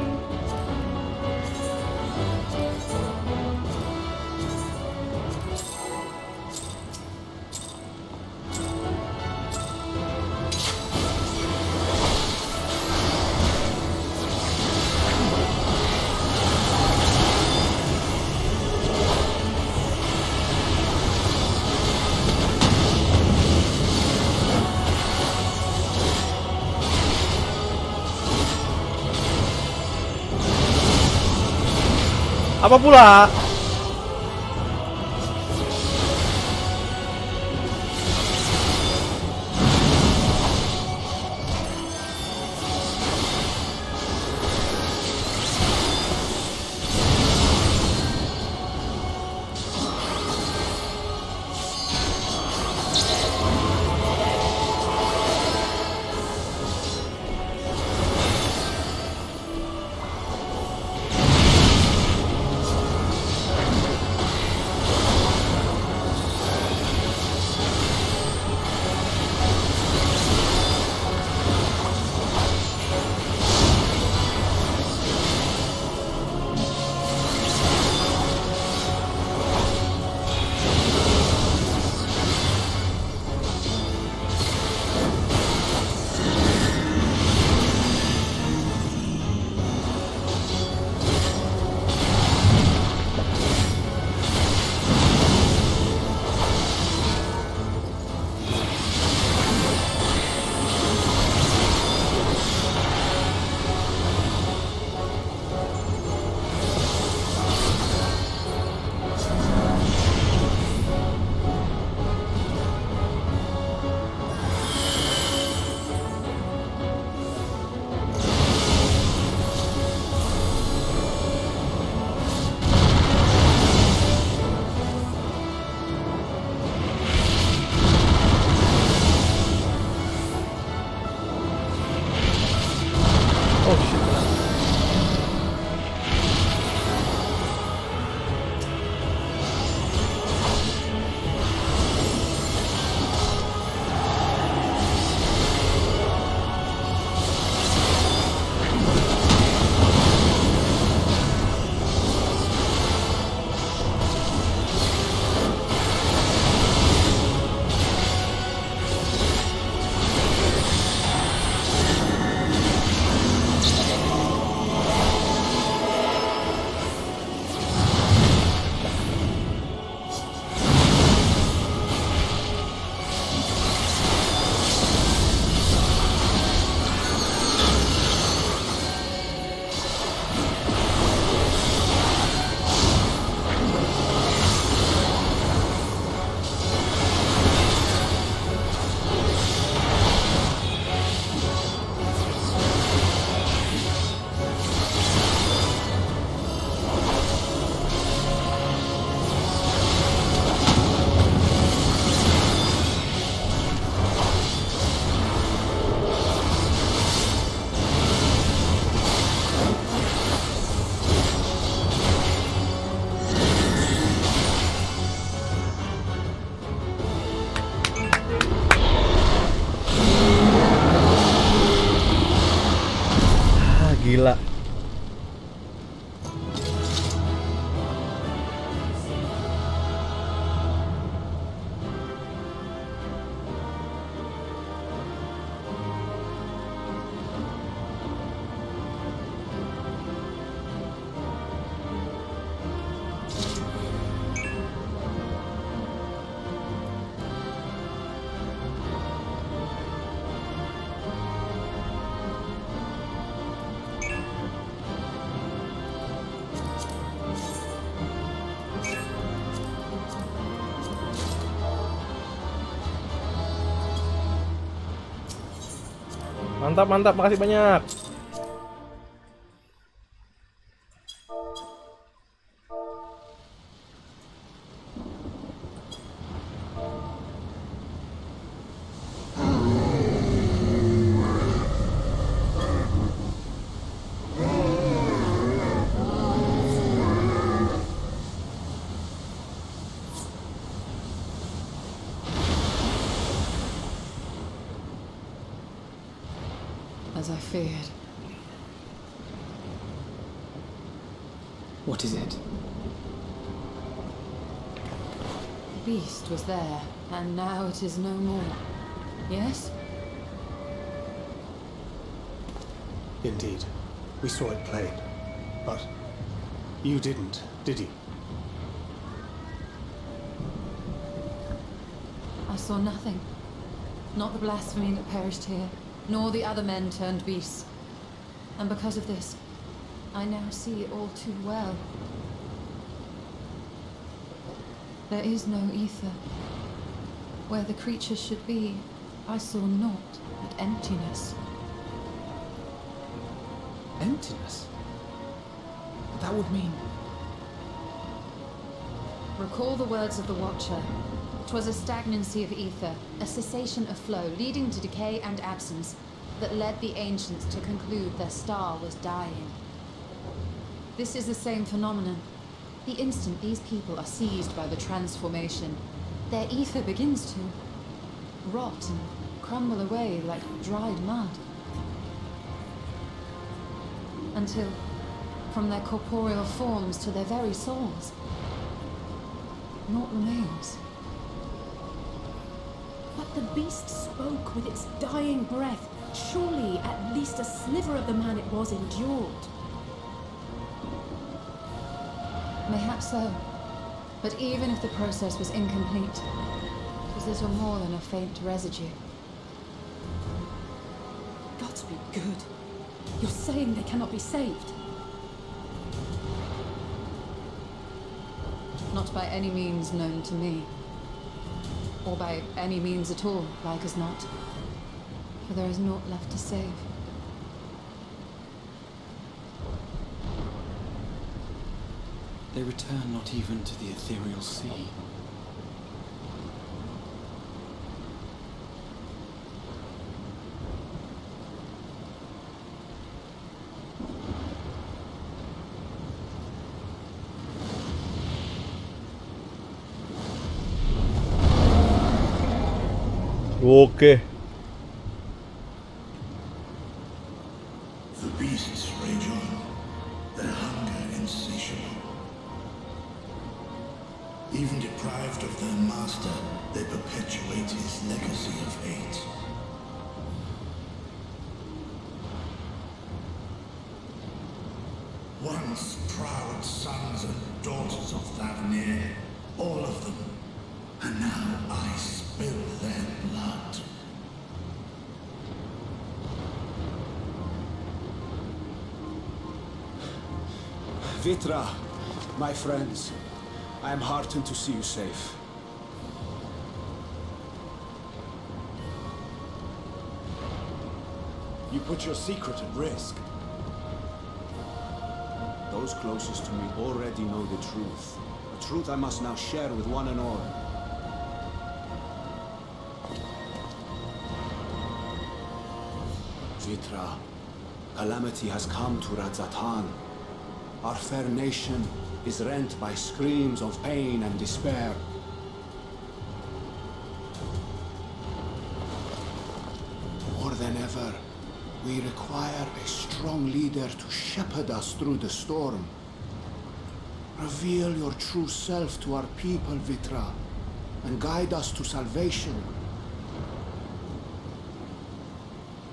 Apa pula? Mantap, mantap, makasih banyak. As I feared. What is it? The beast was there, and now it is no more. Yes? Indeed. We saw it plain. But you didn't, did you? I saw nothing. Not the blasphemy that perished here, nor the other men turned beasts. And because of this, I now see all too well. There is no ether. Where the creatures should be, I saw naught but emptiness. Emptiness? That would mean... Recall the words of the Watcher. 'Twas a stagnancy of ether, a cessation of flow, leading to decay and absence, that led the ancients to conclude their star was dying. This is the same phenomenon. The instant these people are seized by the transformation, their ether begins to rot and crumble away like dried mud. Until, from their corporeal forms to their very souls, naught remains. But the beast spoke with its dying breath. Surely at least a sliver of the man it was endured. Mayhaps so. But even if the process was incomplete, it was little more than a faint residue. Gods be good. You're saying they cannot be saved? Not by any means known to me. Or by any means at all, like as not. For there is naught left to save. They return not even to the ethereal sea. Oke. The beasts rage on, their hunger insatiable. Even deprived of their master, they perpetuate his legacy of hate. Once proud sons and daughters of Thavnir, all of them, and now I spill their blood. Vitra, my friends, I am heartened to see you safe. You put your secret at risk. Those closest to me already know the truth. A truth I must now share with one and all. Vitra, calamity has come to Radzatan. Our fair nation is rent by screams of pain and despair. More than ever, we require a strong leader to shepherd us through the storm. Reveal your true self to our people, Vitra, and guide us to salvation.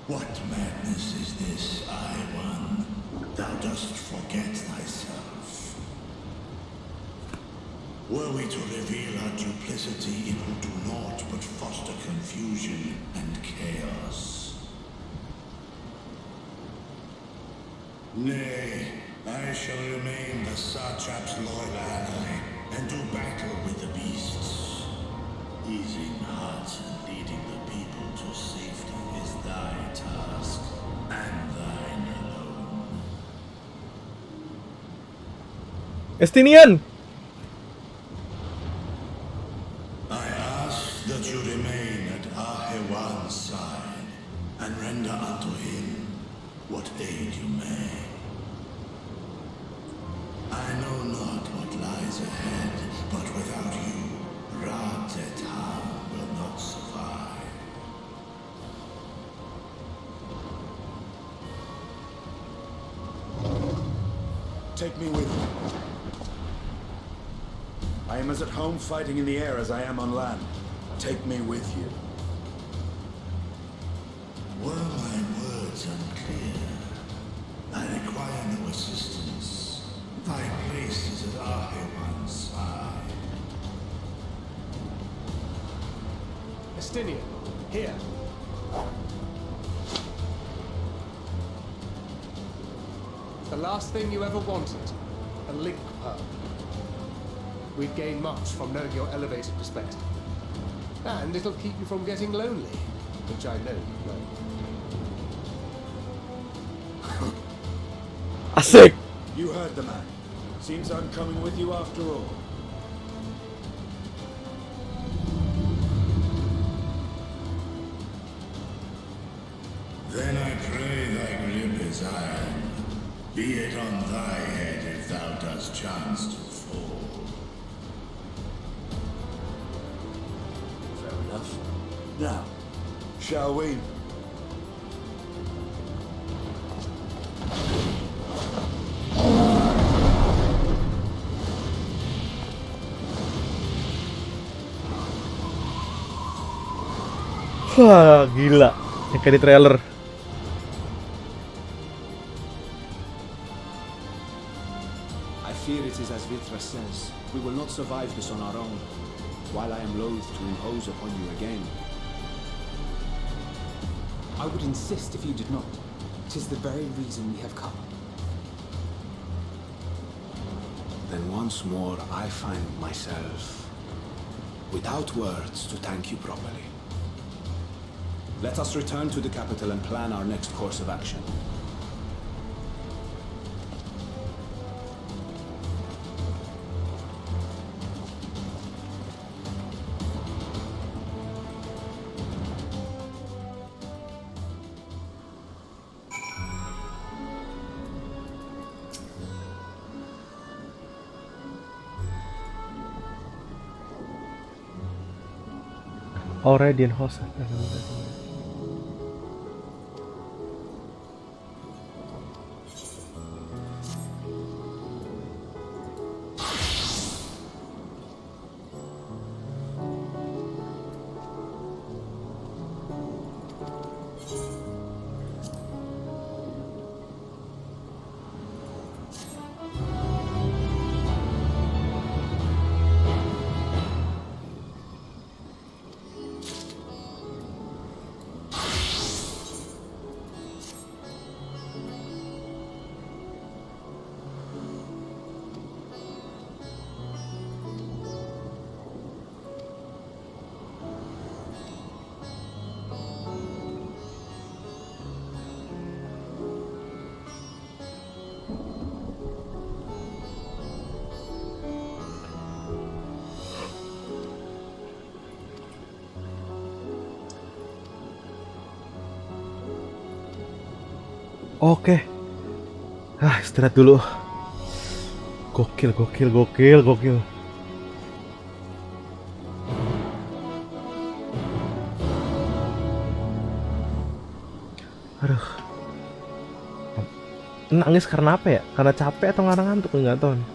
What madness is this, I-One? Thou dost forget thyself. Were we to reveal our duplicity, it would do naught but foster confusion and chaos. Nay, I shall remain the Satrap's loyal ally and do battle with the beasts. Easing hearts and leading the people to safety is thy task. Estinian. I ask that you remain at Ahewan's side and render unto him what aid you may. I know not what lies ahead, but without you, Ra-Te-Tam will not survive. Take me with you. I am as at home fighting in the air as I am on land. Take me with you. Were my words unclear? I require no assistance. Thy place is at Ahewan's side. Estinian, here. The last thing you ever wanted, a link pearl. We'd gain much from knowing your elevated perspective. And it'll keep you from getting lonely, which I know you won't. Asik. You heard the man. Seems I'm coming with you after all. Then I pray thy grip is iron. Be it on thy head if thou dost chance to fall. Fair enough. Now, shall we? Wah, gila. Yang kayak di trailer. I fear it is as Vitra says. We will not survive this on our own. While I am loath to impose upon you again. I would insist if you did not. 'Tis the very reason we have come. Then once more I find myself without words to thank you properly. Let us return to the capital and plan our next course of action. Already in host. Oke. Istirahat dulu. Gokil. Aduh. Nangis karena apa ya? Karena capek atau karena ngantuk? Nggak tahu nih.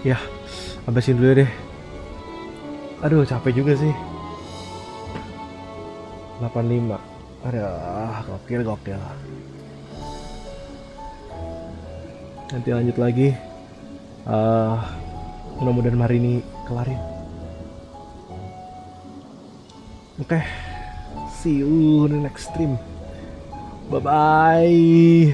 Ya, habisin dulu deh. Aduh, capek juga sih. 85. Aduh, gokil. Nanti lanjut lagi. Mudah-mudahan hari ini kelarin. Oke. See you in the next stream. Bye-bye.